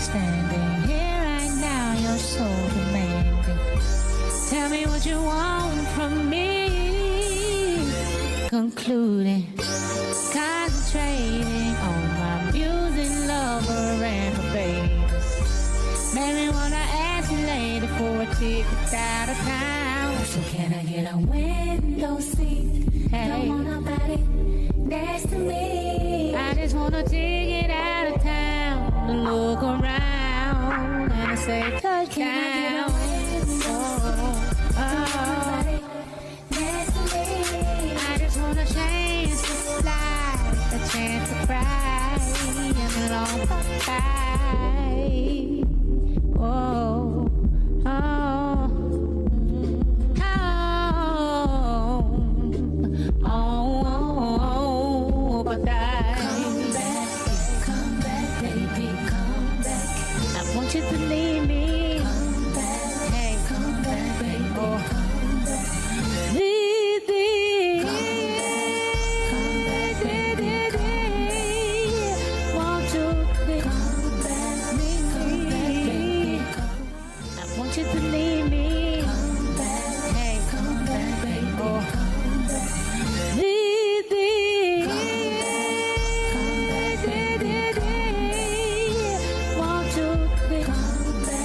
standing here right now, you're so demanding. Tell me what you want from me. Concluding, concentrating on my musing lover and my babies. Made me wanna ask you later for a ticket out of town. So can I get a window seat? Hey. Don't want nobody next to me. I just want a ticket out of town to look around and I say touchdown. I just want a chance to fly, a chance to cry, and a long goodbye. Oh, oh, oh, but come back, baby, come back. I want you to leave me. Come back, hey, come back, baby, come back. Leave me. Come back, won't you please come back, I want you to leave me. Come back, hey, come back, baby, come back. Leave me. Come back, won't you please come back.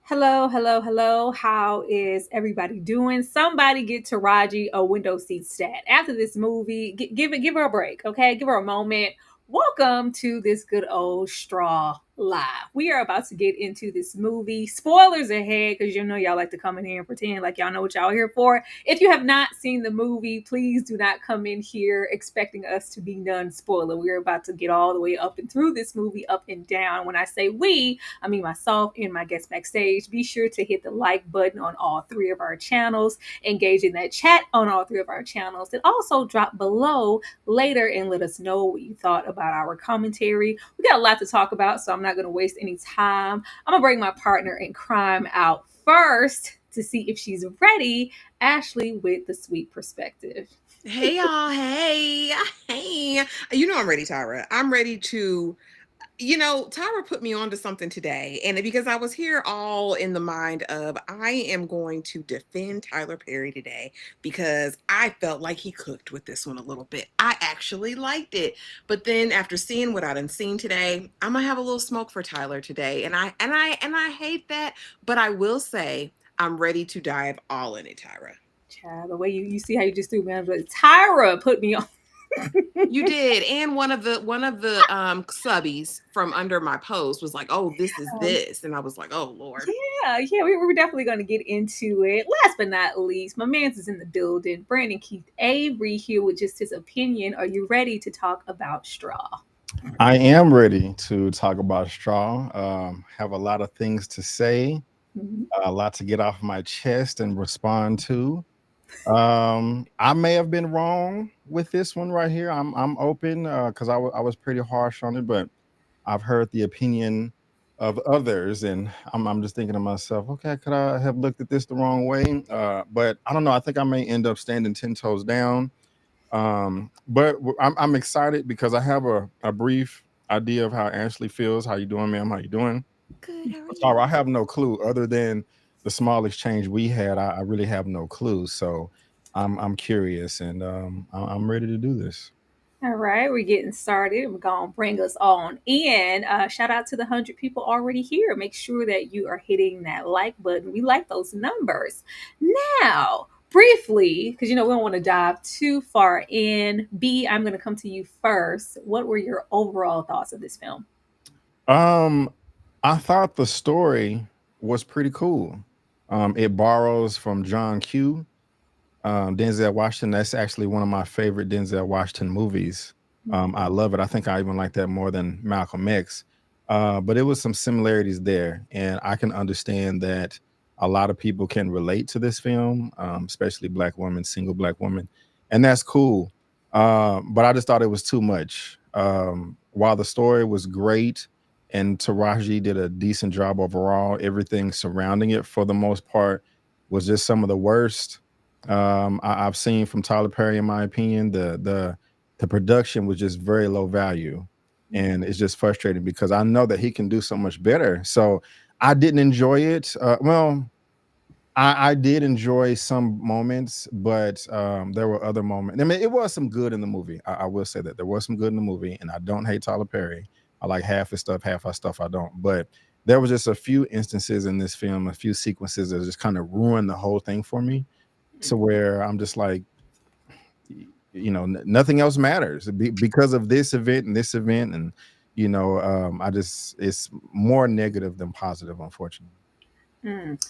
Hello, hello, hello. How is everybody doing? Somebody get Taraji a window seat stat. After this movie, give her a break, okay? Give her a moment. Welcome to this good old Straw Live. We are about to get into this movie. Spoilers ahead, because you know y'all like to come in here and pretend like y'all know what y'all here for. If you have not seen the movie, please do not come in here expecting us to be non-spoiler. We're about to get all the way up and through this movie, up and down. When I say we, I mean myself and my guests backstage. Be sure to hit the like button on all three of our channels, engage in that chat on all three of our channels, and also drop below later and let us know what you thought about our commentary. We got a lot to talk about, so I'm not going to waste any time. I'm going to bring my partner in crime out first to see if she's ready. Ashley with the sweet perspective. Hey, y'all. Hey. You know I'm ready, Tyra. I'm ready to... Tyra put me onto something today, and because I was here all in the mind of I am going to defend Tyler Perry today because I felt like he cooked with this one a little bit. I actually liked it, but then after seeing what I done seen today, I'm gonna have a little smoke for Tyler today, and I hate that, but I will say I'm ready to dive all in it, Tyra. Child, the way you see how you just threw me under, Tyra put me on. You did, and one of the subbies from under my post was like, "Oh, this is this," and I was like, "Oh Lord." Yeah, we're definitely going to get into it. Last but not least, my man's is in the building. Brandon Keith Avery here with just his opinion. Are you ready to talk about Straw? I am ready to talk about Straw. Have a lot of things to say, a lot to get off my chest and respond to. I may have been wrong with this one right here. I'm open because I was pretty harsh on it, but I've heard the opinion of others, and I'm just thinking to myself, okay, could I have looked at this the wrong way? But I don't know. I think I may end up standing 10 toes down. But I'm excited because I have a brief idea of how Ashley feels. How you doing, ma'am? How you doing? Good. How are you? Sorry, I have no clue other than the small exchange we had. I really have no clue. So I'm curious, and I'm ready to do this. All right, we're getting started. We're going to bring us on in. Shout out to the 100 people already here. Make sure that you are hitting that like button. We like those numbers. Now, briefly, because we don't want to dive too far in. B, I'm going to come to you first. What were your overall thoughts of this film? I thought the story was pretty cool. It borrows from John Q. Denzel Washington. That's actually one of my favorite Denzel Washington movies. I love it. I think I even like that more than Malcolm X. But it was some similarities there, and I can understand that a lot of people can relate to this film, especially Black women, single Black women, and that's cool. But I just thought it was too much. While the story was great and Taraji did a decent job overall, everything surrounding it for the most part was just some of the worst I've seen from Tyler Perry, in my opinion, the production was just very low value, and it's just frustrating because I know that he can do so much better. So I didn't enjoy it. Well, I did enjoy some moments, but there were other moments. I mean, it was some good in the movie. I will say that there was some good in the movie, and I don't hate Tyler Perry. I like half his stuff, half his stuff I don't. But there was just a few instances in this film, a few sequences that just kind of ruined the whole thing for me, to where I'm just like, nothing else matters because of this event and this event, and I just it's more negative than positive, unfortunately. Mm.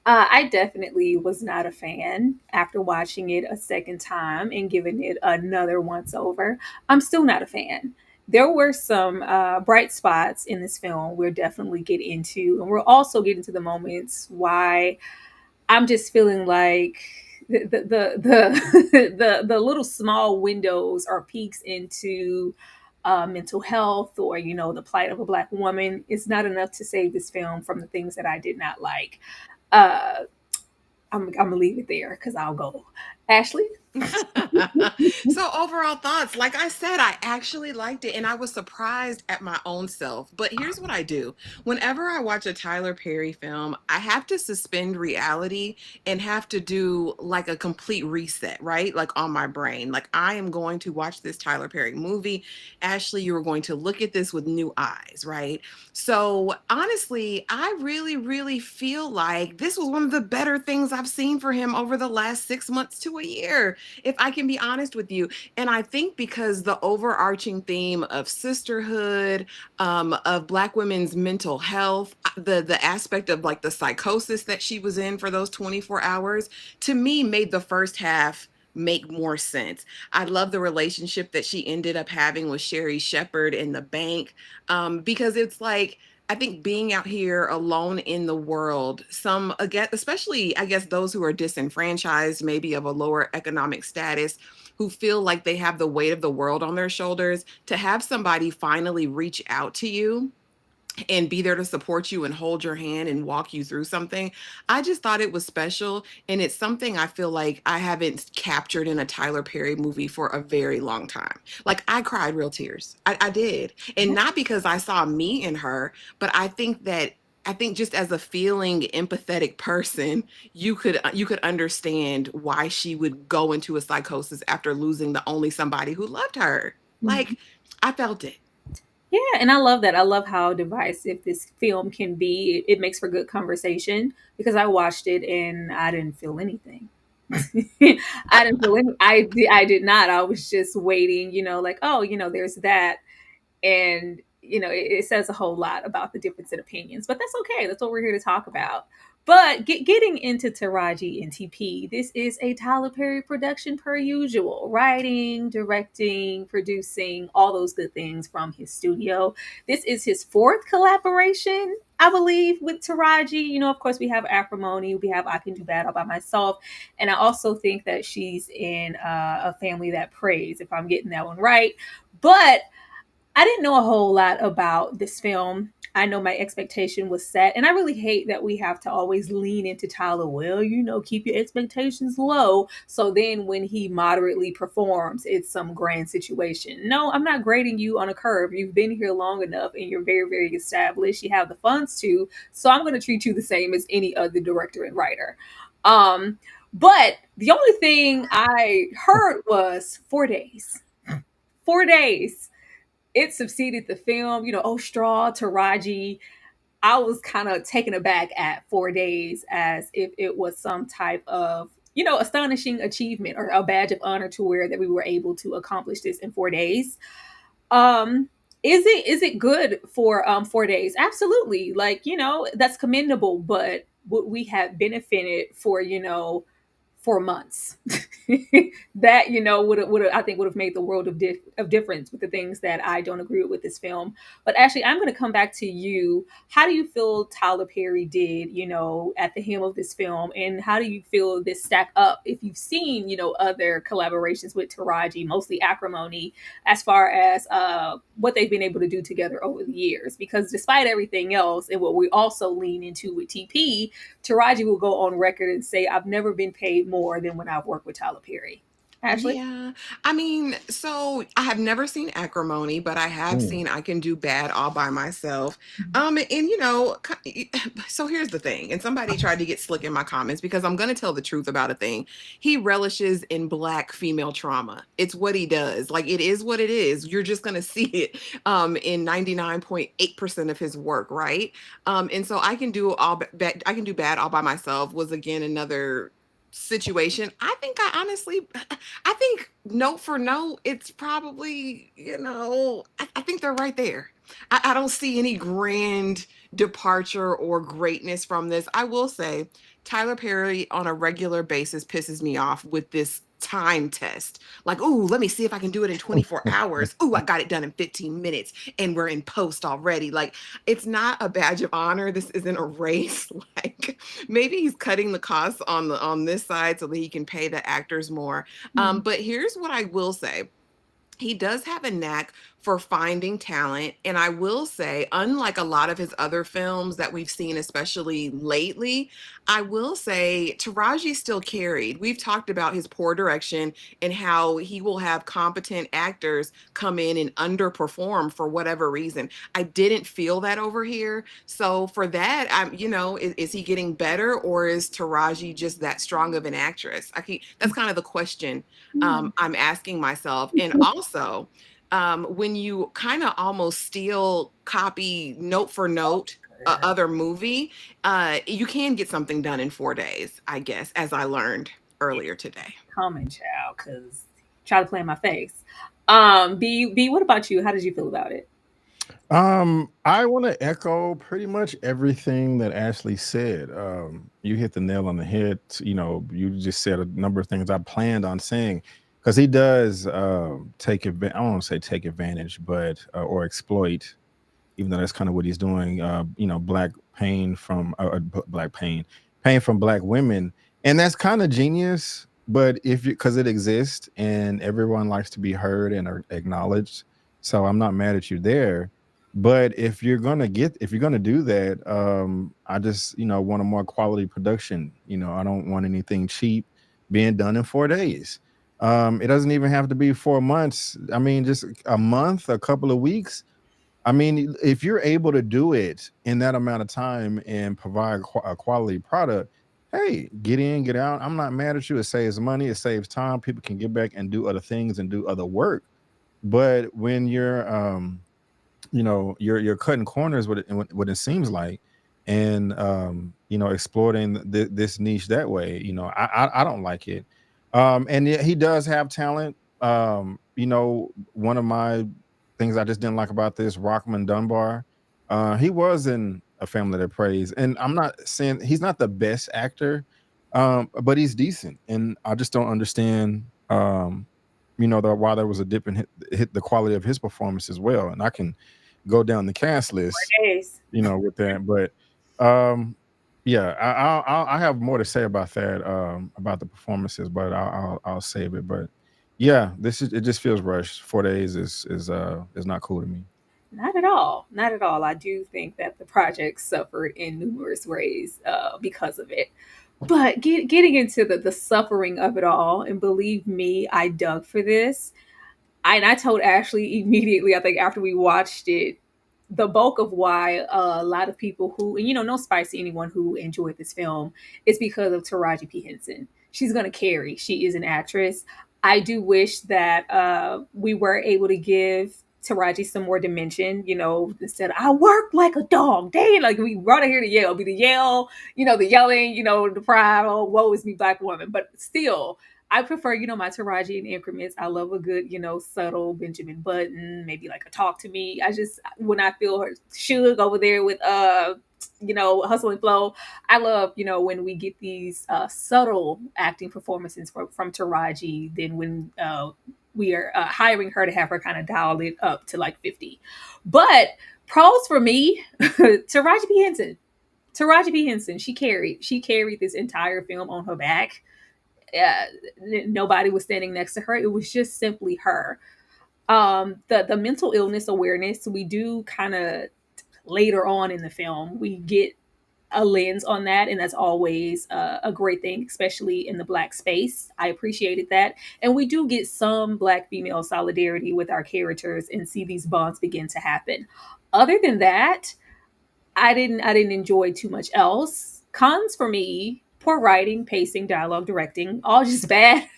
I definitely was not a fan after watching it a second time and giving it another once over. I'm still not a fan. There were some bright spots in this film we'll definitely get into, and we'll also get into the moments why I'm just feeling like the little small windows or peeks into mental health or the plight of a Black woman is not enough to save this film from the things that I did not like. Uh, I'm gonna leave it there because I'll go. Ashley? So overall thoughts, like I said, I actually liked it and I was surprised at my own self. But here's what I do. Whenever I watch a Tyler Perry film, I have to suspend reality and have to do like a complete reset, right? Like on my brain. Like I am going to watch this Tyler Perry movie. Ashley, you are going to look at this with new eyes, right? So honestly, I really, really feel like this was one of the better things I've seen for him over the last 6 months to a year, if I can be honest with you. And I think because the overarching theme of sisterhood, of Black women's mental health, the aspect of like the psychosis that she was in for those 24 hours, to me made the first half make more sense. I love the relationship that she ended up having with Sherri Shepherd in the bank, because it's like, I think being out here alone in the world, some again, especially I guess those who are disenfranchised, maybe of a lower economic status, who feel like they have the weight of the world on their shoulders, to have somebody finally reach out to you and be there to support you and hold your hand and walk you through something. I just thought it was special. And it's something I feel like I haven't captured in a Tyler Perry movie for a very long time. Like I cried real tears. I did. And not because I saw me in her, but I think just as a feeling empathetic person, you could understand why she would go into a psychosis after losing the only somebody who loved her. Like I felt it. Yeah, and I love that. I love how divisive this film can be. It makes for good conversation because I watched it and I didn't feel anything. I didn't feel any. I did not. I was just waiting. Like, oh, there's that, and it says a whole lot about the difference in opinions, but that's okay. That's what we're here to talk about. But getting into Taraji and TP, this is a Tyler Perry production per usual. Writing, directing, producing, all those good things from his studio. This is his fourth collaboration, I believe, with Taraji. Of course, we have Acrimony, we have I Can Do Bad All By Myself, and I also think that she's in A Family That Prays, if I'm getting that one right. But I didn't know a whole lot about this film. I know my expectation was set, and I really hate that we have to always lean into Tyler. Well, keep your expectations low. So then when he moderately performs, it's some grand situation. No, I'm not grading you on a curve. You've been here long enough and you're very, very established. You have the funds to. So I'm going to treat you the same as any other director and writer. But the only thing I heard was 4 days. 4 days. It succeeded the film, Straw, Taraji. I was kind of taken aback at 4 days as if it was some type of, astonishing achievement or a badge of honor to wear that we were able to accomplish this in 4 days. Is it good for 4 days? Absolutely. Like, that's commendable, but would we have benefited for months? That would I think would have made the world of difference with the things that I don't agree with this film. But actually, I'm going to come back to you. How do you feel Tyler Perry did at the helm of this film, and how do you feel this stack up if you've seen other collaborations with Taraji, mostly Acrimony, as far as what they've been able to do together over the years? Because despite everything else, and what we also lean into with TP, Taraji will go on record and say, I've never been paid more more than when I've worked with Tyler Perry. Ashley? Yeah. I mean, so I have never seen Acrimony, but I have Mm. seen I Can Do Bad All by Myself. And so here's the thing. And somebody tried to get slick in my comments because I'm going to tell the truth about a thing. He relishes in Black female trauma. It's what he does. Like, it is what it is. You're just going to see it in 99.8% of his work, right? And so I Can Do Bad All by Myself was again another situation. I think note for note, it's probably, I think they're right there. I don't see any grand departure or greatness from this. I will say Tyler Perry on a regular basis pisses me off with this time test. Like, ooh, let me see if I can do it in 24 hours. Ooh, I got it done in 15 minutes and we're in post already. Like, it's not a badge of honor. This isn't a race. Like, maybe he's cutting the costs on this side so that he can pay the actors more. But here's what I will say. He does have a knack for finding talent. And I will say, unlike a lot of his other films that we've seen, especially lately, I will say Taraji still carried. We've talked about his poor direction and how he will have competent actors come in and underperform for whatever reason. I didn't feel that over here. So for that, is he getting better, or is Taraji just that strong of an actress? That's kind of the question I'm asking myself. And also, when you kind of almost steal, copy note for note other movie, you can get something done in 4 days, I guess, as I learned earlier today. Comment, child, because try to play in my face. B, what about you? How did you feel about it? I want to echo pretty much everything that Ashley said. You hit the nail on the head. You just said a number of things I planned on saying, because he does take advantage. I don't want to say take advantage, but or exploit, even though that's kind of what he's doing. Black pain from black pain from black women, and that's kind of genius. But because it exists and everyone likes to be heard and are acknowledged, so I'm not mad at you there. But if you're gonna do that, I just want a more quality production. I don't want anything cheap being done in 4 days. It doesn't even have to be 4 months. I mean, just a month, a couple of weeks. I mean, if you're able to do it in that amount of time and provide a quality product, hey, get in, get out. I'm not mad at you. It saves money, it saves time. People can get back and do other things and do other work. But when you're cutting corners with what it seems like, and exploiting this niche that way, I don't like it. And yet he does have talent. One of my things I just didn't like about this, Rockmond Dunbar, he was in A Family That Prays, and I'm not saying he's not the best actor, but he's decent, and I just don't understand why there was a dip in hit the quality of his performance as well. And I can go down the cast list, Yes. with that. But yeah, I have more to say about that, about the performances, but I'll save it. But yeah, it just feels rushed. 4 days is not cool to me. Not at all. Not at all. I do think that the project suffered in numerous ways because of it. But getting into the suffering of it all, and believe me, I dug for this. I told Ashley immediately, I think after we watched it, the bulk of why a lot of people who, and no spice to anyone who enjoyed this film, is because of Taraji P. Henson. She's going to carry. She is an actress. I do wish that we were able to give Taraji some more dimension, instead of, I work like a dog. Dang, like we brought her here to yell, be the yell, the yelling, the pride, oh, woe is me, black woman. But still, I prefer, my Taraji in increments. I love a good, subtle Benjamin Button, maybe like a talk to me. When I feel her Suge over there with, hustle and flow. I love, when we get these subtle acting performances from Taraji, then when we are hiring her to have her kind of dial it up to like 50. But pros for me, Taraji P. Henson. Taraji P. Henson, she carried this entire film on her back. Nobody was standing next to her. It was just simply her. The mental illness awareness, we do kind of later on in the film, we get a lens on that, and that's always a great thing, especially in the Black space. I appreciated that, and we do get some Black female solidarity with our characters and see these bonds begin to happen. Other than that, I didn't enjoy too much else. Cons for me: poor writing, pacing, dialogue, directing, all just bad.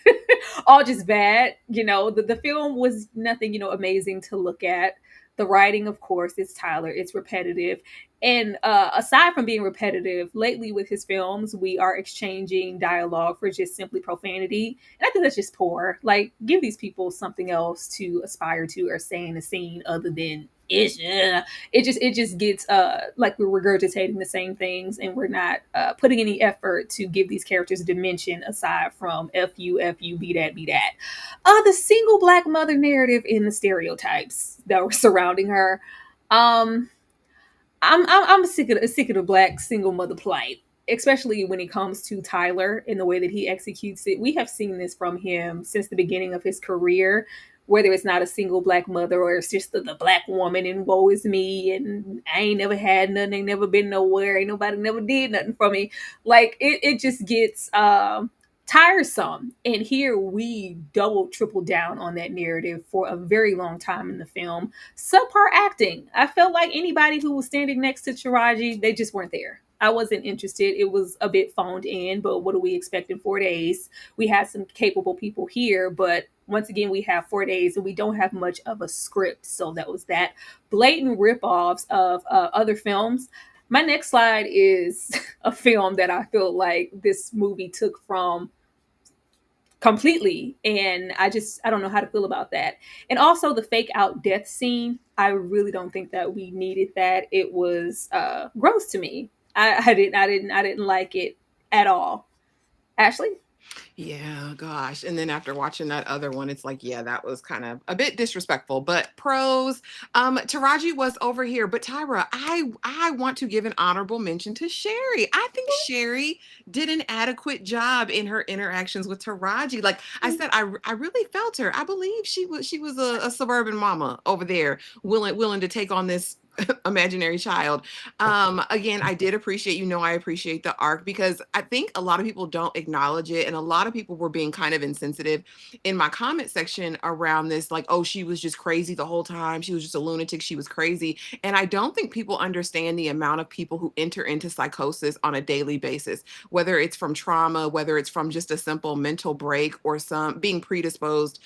All just bad. The film was nothing, amazing to look at. The writing, of course, is Tyler. It's repetitive. And aside from being repetitive, lately with his films, we are exchanging dialogue for just simply profanity. And I think that's just poor. Like, give these people something else to aspire to or say in a scene other than ish. It just gets like we're regurgitating the same things, and we're not putting any effort to give these characters a dimension aside from fu be that. The single Black mother narrative and the stereotypes that were surrounding her. um I'm sick of the Black single mother plight, especially when it comes to Tyler and the way that he executes it. We have seen this from him since the beginning of his career, whether it's not a single Black mother or it's just the Black woman and woe is me and I ain't never had nothing, ain't never been nowhere, ain't nobody never did nothing for me. Like it just gets tiresome. And here we double, triple down on that narrative for a very long time in the film. Subpar acting. I felt like anybody who was standing next to Taraji, they just weren't there. I wasn't interested. It was a bit phoned in, but what do we expect in 4 days? We had some capable people here, but once again, we have 4 days and we don't have much of a script. So that was that. Blatant ripoffs of other films. My next slide is a film that I feel like this movie took from completely, and I don't know how to feel about that. And also the fake out death scene, I really don't think that we needed that. It was gross to me. I didn't like it at all. Ashley? Yeah, gosh. And then after watching that other one, it's like, yeah, that was kind of a bit disrespectful. But pros, Taraji was over here. But Tyra, I want to give an honorable mention to Sherri. I think Sherri did an adequate job in her interactions with Taraji. Like I said, I really felt her. I believe she was a suburban mama over there, willing to take on this imaginary child. Again, I did appreciate, I appreciate the arc, because I think a lot of people don't acknowledge it, and a lot of people were being kind of insensitive in my comment section around this, like, oh, she was just crazy the whole time, she was just a lunatic, she was crazy. And I don't think people understand the amount of people who enter into psychosis on a daily basis, whether it's from trauma, whether it's from just a simple mental break, or some being predisposed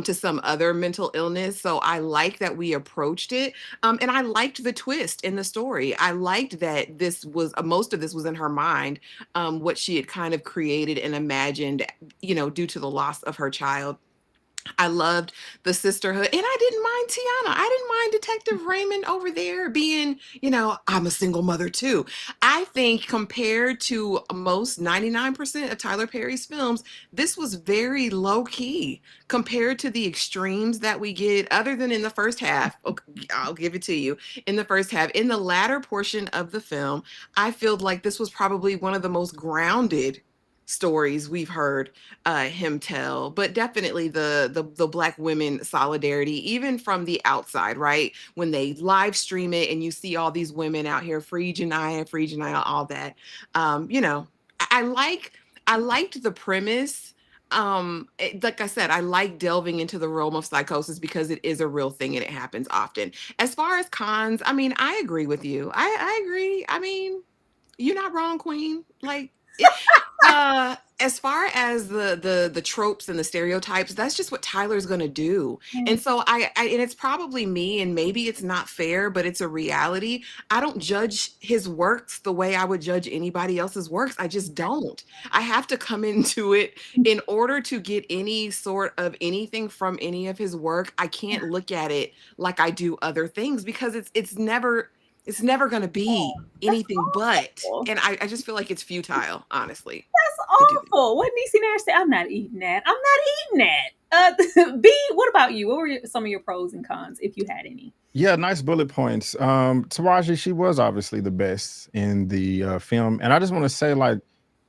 to some other mental illness. So I like that we approached it. And I liked the twist in the story. I liked that this was most of this was in her mind, what she had kind of created and imagined, due to the loss of her child. I loved the sisterhood, and I didn't mind Teyana. I didn't mind Detective Raymond over there being, I'm a single mother too. I think compared to most 99% of Tyler Perry's films, this was very low key compared to the extremes that we get, other than in the first half. Okay, I'll give it to you. In the first half, in the latter portion of the film, I feel like this was probably one of the most grounded stories we've heard him tell. But definitely the Black women solidarity, even from the outside, right? When they live stream it and you see all these women out here, free Janiyah, all that. I liked the premise. Like I said, I like delving into the realm of psychosis because it is a real thing and it happens often. As far as cons, I mean, I agree with you. I agree. I mean, you're not wrong, Queen. Like, as far as the tropes and the stereotypes, that's just what Tyler's gonna do. And so and it's probably me, and maybe it's not fair, but it's a reality. I don't judge his works the way I would judge anybody else's works. I just don't. I have to come into it in order to get any sort of anything from any of his work. I can't look at it like I do other things, because it's never going to be anything but. And I just feel like it's futile, honestly. That's awful. What Niecy Nash said, I'm not eating that. I'm not eating that. B, what about you? What were some of your pros and cons, if you had any? Yeah, nice bullet points. Taraji, she was obviously the best in the film. And I just want to say, like,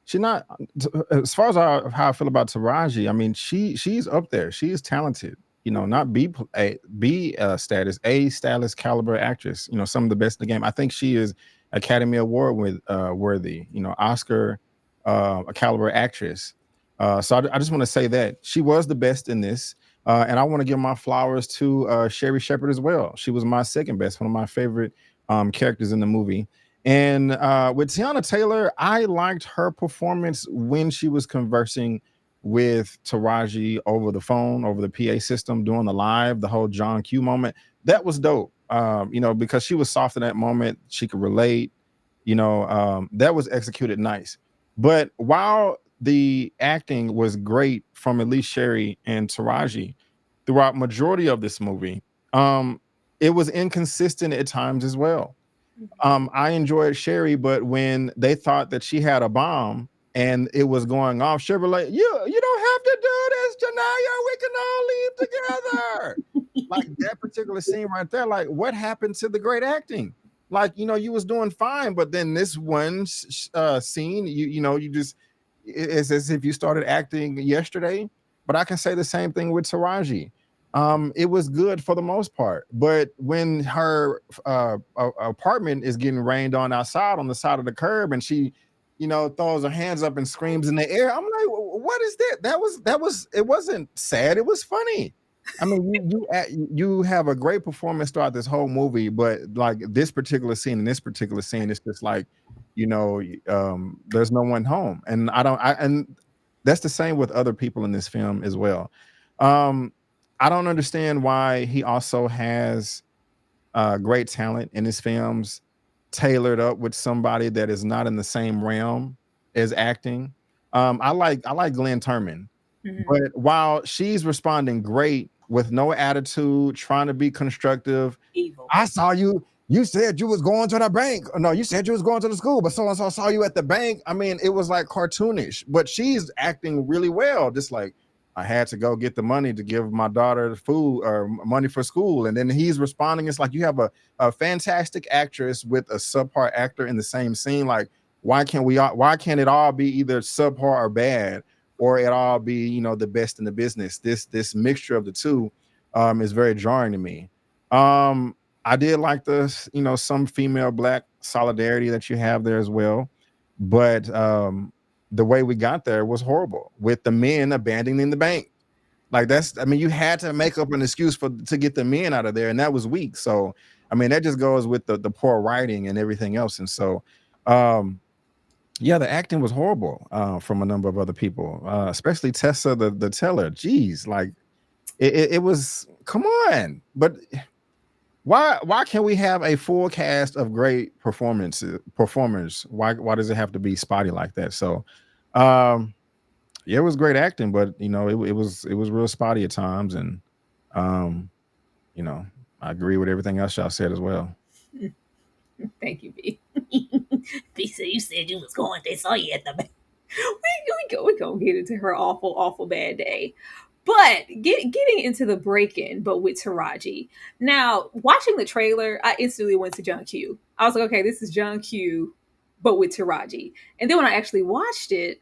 she not, as far as how I feel about Taraji, I mean, she's up there. She is talented. Not B status, A status caliber actress. Some of the best in the game. I think she is Academy Award with worthy, Oscar a caliber actress. So I just want to say that she was the best in this. And I want to give my flowers to Sherri Shepherd as well. She was my second best, one of my favorite characters in the movie. And with Teyana Taylor, I liked her performance when she was conversing with Taraji over the phone, over the PA system, doing the live, the whole John Q moment. That was dope. Because she was soft in that moment, she could relate. That was executed nice. But while the acting was great from at least Sherri and Taraji throughout majority of this movie, it was inconsistent at times as well. I enjoyed Sherri, but when they thought that she had a bomb and it was going off, Sherri was like, you don't have to do this, Janaya. We can all leave together. Like that particular scene right there, like what happened to the great acting? Like, you was doing fine, but then this one scene, you just, it's as if you started acting yesterday. But I can say the same thing with Taraji. It was good for the most part, but when her apartment is getting rained on outside on the side of the curb, and she, throws her hands up and screams in the air, I'm like, what is that? That was. It wasn't sad. It was funny. I mean, you have a great performance throughout this whole movie, but like this particular scene and this particular scene, it's just like, there's no one home, and and that's the same with other people in this film as well. I don't understand why he also has great talent in his films tailored up with somebody that is not in the same realm as acting. I like Glenn Turman, but while she's responding great with no attitude, trying to be constructive, Evil. I saw you. You said you was going to the bank. No, you said you was going to the school, but so and so saw you at the bank. I mean, it was like cartoonish, but she's acting really well. Just like, I had to go get the money to give my daughter food or money for school. And then he's responding. It's like you have a fantastic actress with a subpar actor in the same scene. Like, why can't it all be either subpar or bad, or it all be, the best in the business? This mixture of the two is very jarring to me. I did like the, some female Black solidarity that you have there as well. But the way we got there was horrible with the men abandoning the bank. Like you had to make up an excuse to get the men out of there, and that was weak. So, that just goes with the poor writing and everything else. And so, the acting was horrible from a number of other people, especially Tessa, the teller. Jeez, like it was, come on. But why can't we have a full cast of great performers? Why does it have to be spotty like that? So, it was great acting, but it was real spotty at times, and I agree with everything else y'all said as well. Thank you, B. B said you said you was going. They saw you at the bank. We gonna get into her awful bad day. But getting into the break-in, but with Taraji. Now, watching the trailer, I instantly went to John Q. I was like, okay, this is John Q, but with Taraji. And then when I actually watched it,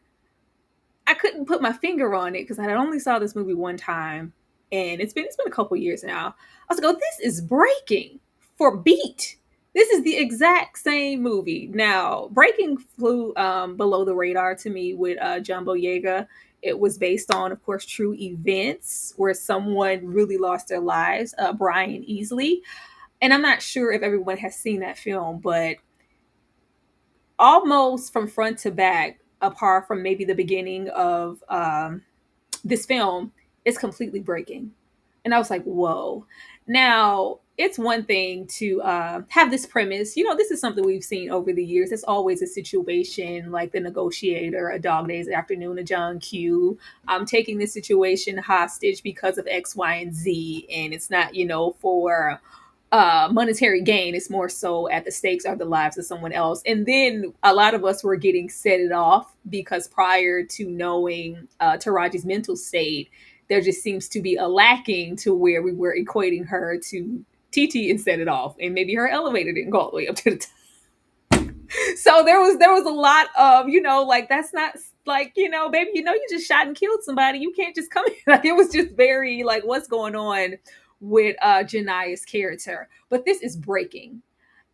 I couldn't put my finger on it because I had only saw this movie one time, and it's been a couple years now. I was like, oh, this is breaking for Beat. This is the exact same movie. Now, Breaking flew below the radar to me with John Boyega. It was based on, of course, true events where someone really lost their lives, Brian Easley. And I'm not sure if everyone has seen that film, but almost from front to back, apart from maybe the beginning of this film, is completely breaking. And I was like, whoa. Now, it's one thing to have this premise. This is something we've seen over the years. It's always a situation like The Negotiator, A Dog Days Afternoon, a John Q. I'm taking this situation hostage because of X, Y, and Z. And it's not, for monetary gain. It's more so at the stakes are the lives of someone else. And then a lot of us were getting set it off because prior to knowing Taraji's mental state, there just seems to be a lacking to where we were equating her to TT and set it off. And maybe her elevator didn't go all the way up to the top. So there was a lot of, like, that's not like, baby, you just shot and killed somebody. You can't just come in. Like, it was just very like, what's going on with Janaya's character. But this is breaking.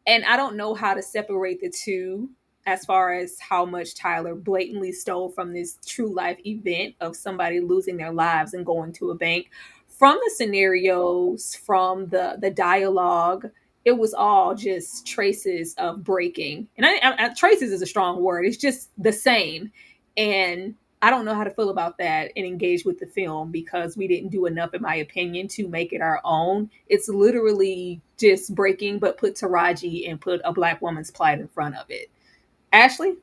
And I don't know how to separate the two as far as how much Tyler blatantly stole from this true life event of somebody losing their lives and going to a bank. From the scenarios, from the dialogue, it was all just traces of breaking. And traces is a strong word. It's just the same. And I don't know how to feel about that and engage with the film because we didn't do enough, in my opinion, to make it our own. It's literally just breaking, but put Taraji and put a black woman's plight in front of it. Ashley?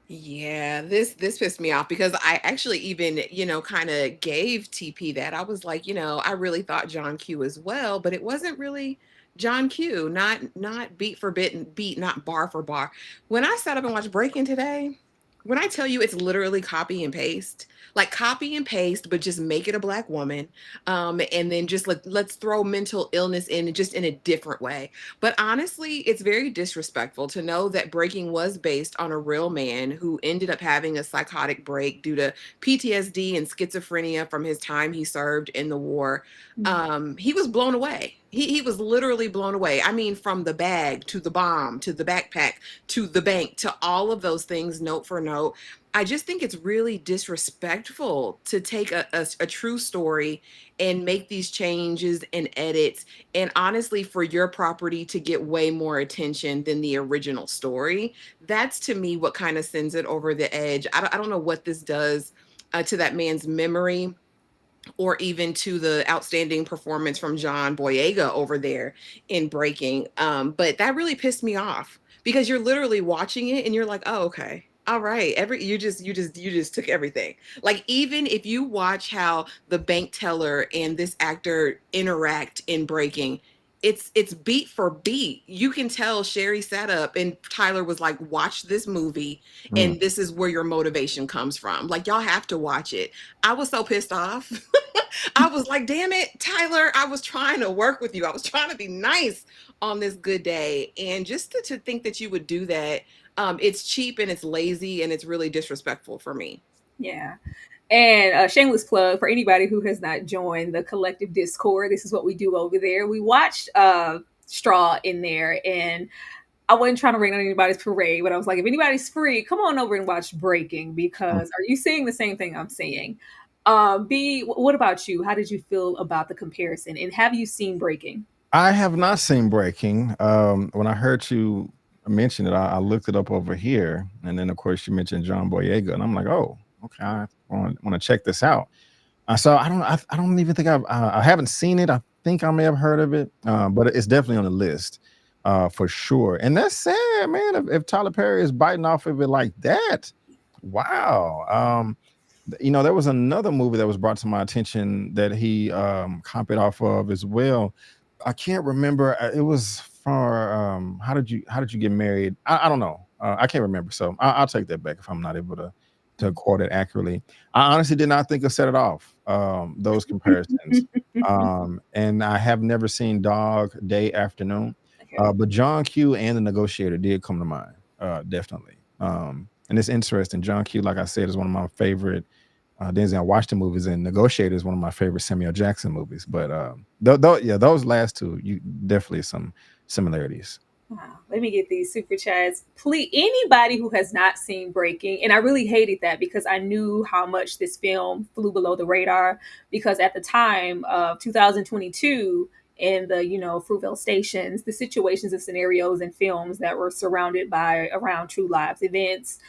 Yeah, this pissed me off because I actually even, kind of gave TP that. I was like, I really thought John Q as well, but it wasn't really John Q, not beat for beat, not bar for bar. When I sat up and watched Breaking today, when I tell you it's literally copy and paste, like copy and paste, but just make it a black woman, and then just let's throw mental illness in just in a different way. But honestly, it's very disrespectful to know that Breaking was based on a real man who ended up having a psychotic break due to PTSD and schizophrenia from his time he served in the war. He was blown away. He was literally blown away. I mean, from the bag to the bomb to the backpack to the bank to all of those things, note for note. I just think it's really disrespectful to take a true story and make these changes and edits, and honestly for your property to get way more attention than the original story. That's to me what kind of sends it over the edge. I don't know what this does to that man's memory, or even to the outstanding performance from John Boyega over there in Breaking. But that really pissed me off because you're literally watching it and you're like, oh, okay. All right. You just took everything. Like, even if you watch how the bank teller and this actor interact in Breaking, it's beat for beat. You can tell Sherri sat up and Tyler was like, watch this movie, and this is where your motivation comes from. Like, y'all have to watch it. I was so pissed off. I was like, damn it, Tyler, I was trying to work with you. I was trying to be nice on this good day. And just to think that you would do that, it's cheap and it's lazy and it's really disrespectful for me. Yeah. And a shameless plug for anybody who has not joined the collective Discord. This is what we do over there. We watched Straw in there, and I wasn't trying to rain on anybody's parade, but I was like, if anybody's free, come on over and watch Breaking, because are you seeing the same thing I'm seeing? B, what about you? How did you feel about the comparison? And have you seen Breaking? I have not seen Breaking. When I heard you mention it, I looked it up over here, and then of course you mentioned John Boyega, and I'm like, oh, okay, I want to check this out. So I don't even think I haven't seen it. I think I may have heard of it, but it's definitely on the list for sure. And that's sad, man. If Tyler Perry is biting off of it like that, wow. There was another movie that was brought to my attention that he copied off of as well. I can't remember. It was for how did you get married? I don't know. I can't remember. So I'll take that back if I'm not able to quote it accurately. I honestly did not think of Set It Off, those comparisons. And I have never seen Dog Day Afternoon. Okay. But John Q and The Negotiator did come to mind, definitely. And it's interesting. John Q, like I said, is one of my favorite Denzel Washington movies, and Negotiator is one of my favorite Samuel Jackson movies. But those last two, you definitely some similarities. Wow. Let me get these super chats. Please, anybody who has not seen Breaking, and I really hated that because I knew how much this film flew below the radar, because at the time of 2022 in the, Fruitvale stations, the situations and scenarios and films that were surrounded by around true lives events.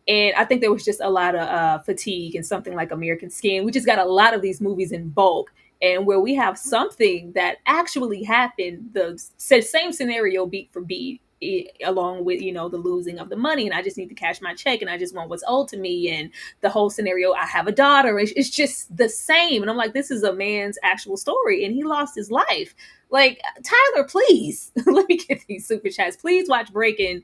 And I think there was just a lot of fatigue and something like American Skin. We just got a lot of these movies in bulk. And where we have something that actually happened, the same scenario beat for beat, along with, the losing of the money. And I just need to cash my check and I just want what's owed to me. And the whole scenario, I have a daughter. It's just the same. And I'm like, this is a man's actual story. And he lost his life. Like, Tyler, please, let me get these super chats. Please watch Breaking.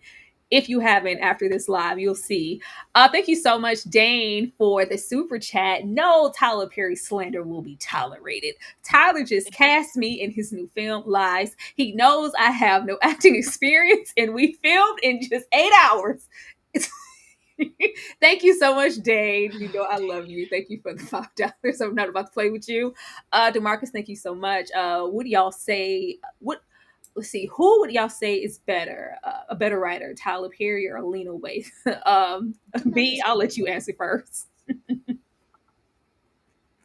If you haven't, after this live, you'll see. Thank you so much, Dane, for the super chat. No Tyler Perry slander will be tolerated. Tyler just cast me in his new film, Lies. He knows I have no acting experience, and we filmed in just 8 hours. Thank you so much, Dane. You know I love you. Thank you for the $5. I'm not about to play with you. DeMarcus, thank you so much. What do y'all say? let's see, who would y'all say is better, a better writer, Tyler Perry or Lena Waithe? B, I'll let you answer first.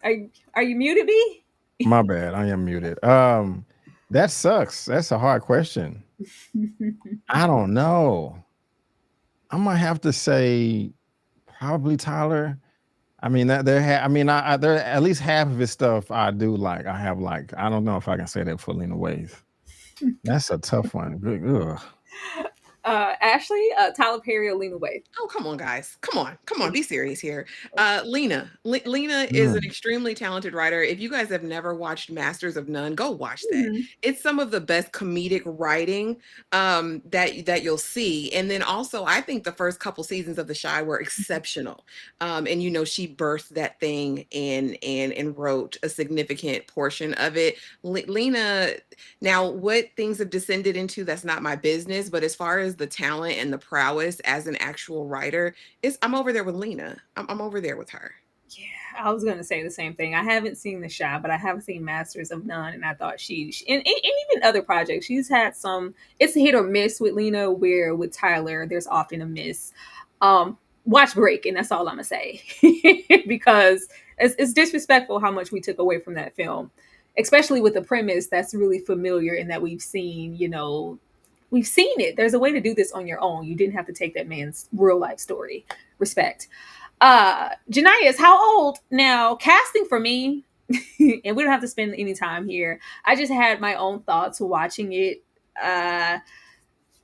Are you muted, B? My bad. I am muted. That sucks. That's a hard question. I don't know. I might have to say probably Tyler. I mean that I mean, there at least half of his stuff I do like. I have like, I don't know if I can say that for Lena Waithe. That's a tough one. Good. Ugh. Ashley, Tyler Perry or Lena Waithe? Oh, come on, guys. Come on. Be serious here. Lena is an Mm. extremely talented writer. If you guys have never watched Masters of None, go watch that. Mhm. It's some of the best comedic writing that you'll see. And then also, I think the first couple seasons of The Chi were exceptional. And she birthed that thing and wrote a significant portion of it. Lena, now, what things have descended into, that's not my business. But as far as the talent and the prowess as an actual writer, I'm over there with Lena. I'm over there with her. Yeah, I was gonna say the same thing. I haven't seen The Chi, but I have seen Masters of None, and I thought she and even other projects. She's had some. It's a hit or miss with Lena, where with Tyler, there's often a miss. Watch Break, and that's all I'm gonna say, because it's disrespectful how much we took away from that film, especially with the premise that's really familiar and that we've seen. We've seen it. There's a way to do this on your own. You didn't have to take that man's real life story. Respect. Janias, how old now? Casting for me, and we don't have to spend any time here. I just had my own thoughts watching it.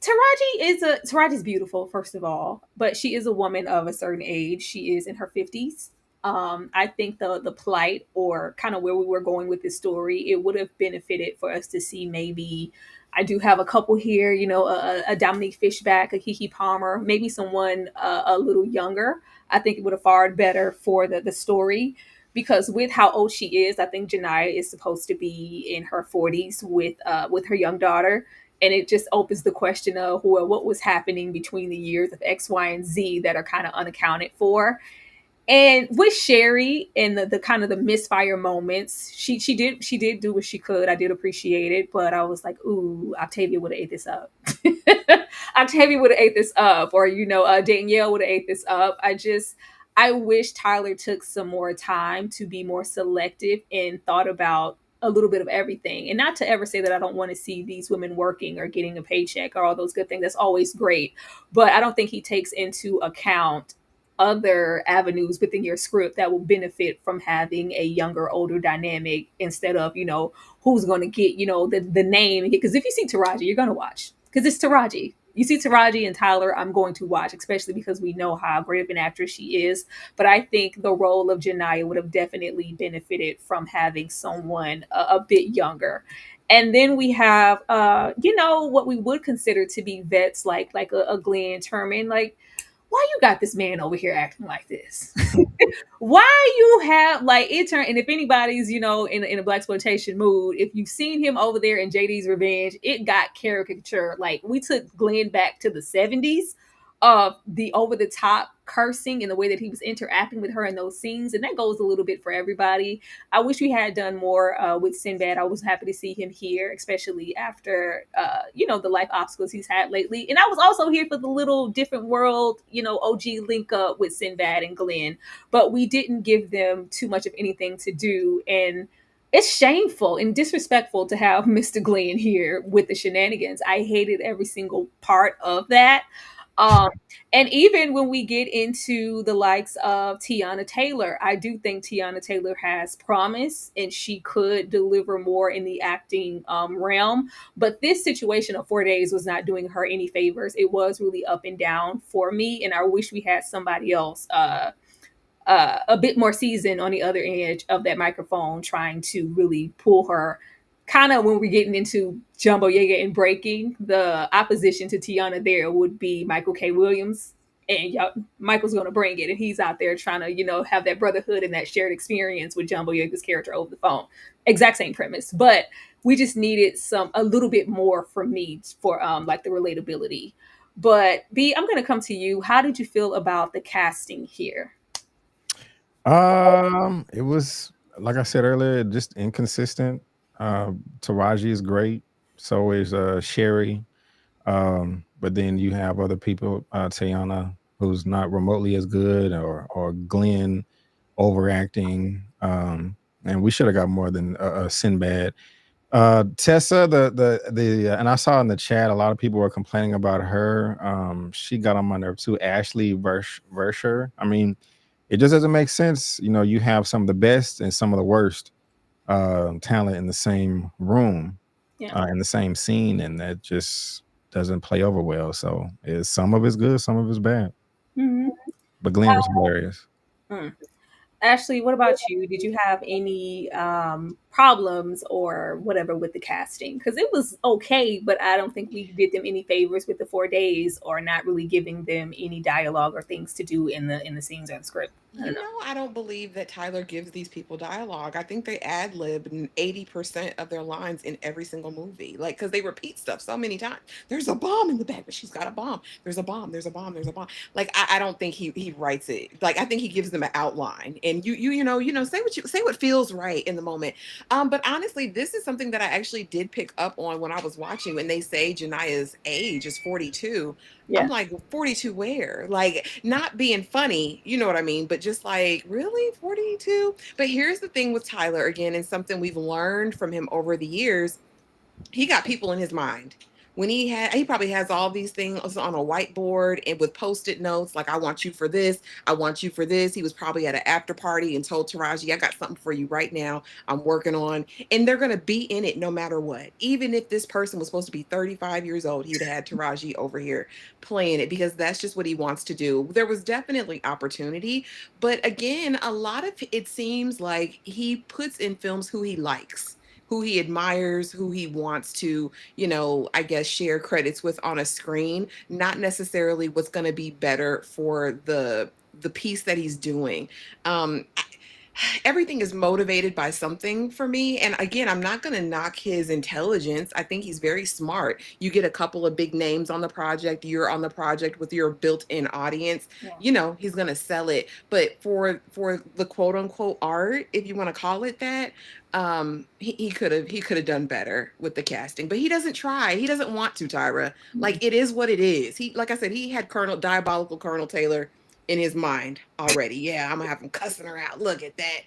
Taraji's beautiful, first of all, but she is a woman of a certain age. She is in her 50s. I think the plight, or kind of where we were going with this story, it would have benefited for us to see maybe. I do have a couple here, a Dominique Fishback, a Keke Palmer, maybe someone a little younger. I think it would have fared better for the story, because with how old she is, I think Janiyah is supposed to be in her 40s with her young daughter. And it just opens the question of, well, what was happening between the years of X, Y, and Z that are kind of unaccounted for. And with Sherri and the kind of the misfire moments, she did do what she could. I did appreciate it, but I was like, ooh, Octavia would have ate this up. Octavia would have ate this up, or Danielle would have ate this up. I wish Tyler took some more time to be more selective and thought about a little bit of everything. And not to ever say that I don't want to see these women working or getting a paycheck or all those good things. That's always great. But I don't think he takes into account other avenues within your script that will benefit from having a younger, older dynamic, instead of, who's going to get, the name. Because if you see Taraji, you're going to watch, because it's Taraji. You see Taraji and Tyler, I'm going to watch, especially because we know how great of an actress she is. But I think the role of Janiyah would have definitely benefited from having someone a bit younger. And then we have, what we would consider to be vets, like a Glenn Turman. Like, why you got this man over here acting like this? Why you have like it turned? And if anybody's in a blaxploitation mood, if you've seen him over there in JD's Revenge, it got caricature. Like, we took Glenn back to the 70s of the over the top cursing and the way that he was interacting with her in those scenes, and that goes a little bit for everybody. I wish we had done more with Sinbad. I was happy to see him here, especially after the life obstacles he's had lately. And I was also here for the little different world OG link up with Sinbad and Glenn, but we didn't give them too much of anything to do. And it's shameful and disrespectful to have Mr. Glenn here with the shenanigans. I hated every single part of that. Um, and even when we get into the likes of Teyana Taylor, I do think Teyana Taylor has promise and she could deliver more in the acting realm. But this situation of 4 days was not doing her any favors. It was really up and down for me. And I wish we had somebody else a bit more seasoned on the other edge of that microphone, trying to really pull her. Kind of when we're getting into Jumbo Yeager and breaking, the opposition to Teyana there would be Michael K. Williams. And Michael's going to bring it. And he's out there trying to, have that brotherhood and that shared experience with Jumbo Yeager's character over the phone. Exact same premise. But we just needed a little bit more from me for like the relatability. But B, I'm going to come to you. How did you feel about the casting here? It was, like I said earlier, just inconsistent. Taraji is great. So is Sherri. But then you have other people, Teyana, who's not remotely as good, or Glenn overacting. And we should have got more than Sinbad. Tessa, and I saw in the chat a lot of people were complaining about her. She got on my nerve too. Ashley Versher. I mean, it just doesn't make sense. You know, you have some of the best and some of the worst talent in the same room, Yeah. in the same scene, and that just doesn't play over well. So some of it's good, some of it's bad. Mhm. But Glenn was hilarious. Mm. Ashley, what about you? Did you have any problems or whatever with the casting? Because it was okay, but I don't think we did them any favors with the 4 days, or not really giving them any dialogue or things to do in the scenes or the script. I don't You know. know, I don't believe that Tyler gives these people dialogue. I think they ad lib 80% of their lines in every single movie. Like, because they repeat stuff so many times. There's a bomb in the bag, but she's got a bomb. There's a bomb. There's a bomb. There's a bomb. Like, I don't think he writes it. Like, I think he gives them an outline, and say what feels right in the moment. But honestly, this is something that I actually did pick up on when I was watching. When they say Jania's age is 42, I'm Yeah. like, 42 where? Like, not being funny, you know what I mean? But just like, really? 42? But here's the thing with Tyler, again, and something we've learned from him over the years. He got people in his mind. When he probably has all these things on a whiteboard and with post-it notes, like, I want you for this, I want you for this. He was probably at an after party and told Taraji, I got something for you right now, I'm working on. And they're gonna be in it no matter what. Even if this person was supposed to be 35 years old, he'd had Taraji over here playing it, because that's just what he wants to do. There was definitely opportunity, but again, a lot of it seems like he puts in films who he likes, who he admires, who he wants to, I guess, share credits with on a screen, not necessarily what's going to be better for the piece that he's doing. Um, Everything is motivated by something for me. And again, I'm not going to knock his intelligence. I think he's very smart. You get a couple of big names on the project, you're on the project with your built-in audience, Yeah. he's going to sell it. But for the quote unquote art, if you want to call it that, he could have done better with the casting, but he doesn't try. He doesn't want to, Tyra. Like, it is what it is. Like I said, he had diabolical Colonel Taylor in his mind already. Yeah, I'm gonna have him cussing her out. Look at that.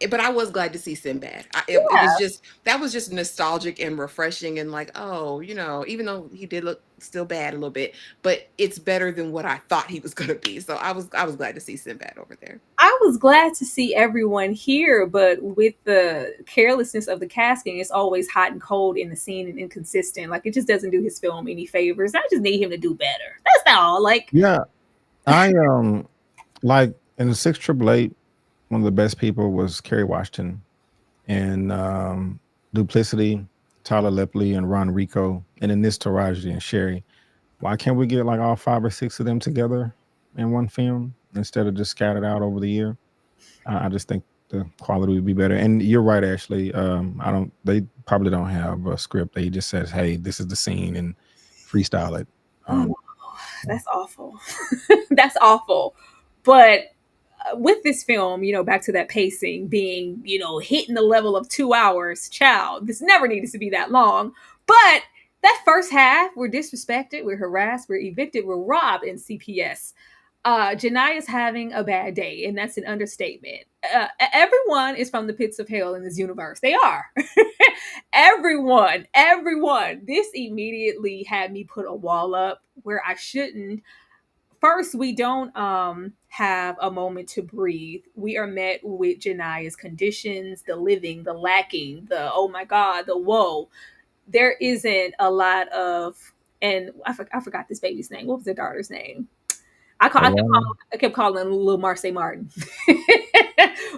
But I was glad to see Sinbad. It was just, that was just nostalgic and refreshing, and like, oh, even though he did look still bad a little bit, but it's better than what I thought he was gonna be. So I was glad to see Sinbad over there. I was glad to see everyone here, but with the carelessness of the casting, it's always hot and cold in the scene and inconsistent. Like, it just doesn't do his film any favors. I just need him to do better. That's all. Like, Yeah, I like in the 688, one of the best people was Kerry Washington, and Duplicity, Tyler Lepley, and Ron Rico, and in this Taraji and Sherri. Why can't we get like all 5 or 6 of them together in one film instead of just scattered out over the year? I just think the quality would be better. And you're right, Ashley. They probably don't have a script. They just says, "Hey, this is the scene," and freestyle it. that's awful. That's awful. But with this film, back to that pacing being, hitting the level of 2 hours, child, this never needed to be that long. But that first half, we're disrespected, we're harassed, we're evicted, we're robbed in CPS. Jania's having a bad day, and that's an understatement. Everyone is from the pits of hell in this universe. They are. Everyone. This immediately had me put a wall up where I shouldn't. First, we don't have a moment to breathe. We are met with Jania's conditions, the living, the lacking, the oh my God, the whoa. There isn't a lot of, and I forgot this baby's name. What was their daughter's name? I kept calling little Marseille Martin with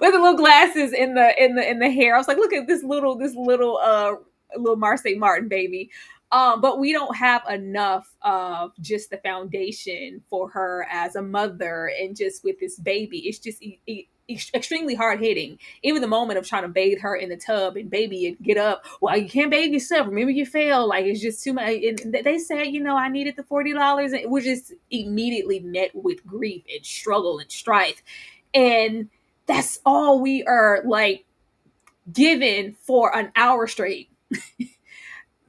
the little glasses in the hair. I was like, look at this little little Marseille Martin baby. But we don't have enough of just the foundation for her as a mother, and just with this baby, it's just extremely hard hitting. Even the moment of trying to bathe her in the tub and baby and get up, well, you can't bathe yourself. Remember, you fail. Like, it's just too much. And they said, I needed the $40, and we're just immediately met with grief and struggle and strife, and that's all we are like given for an hour straight.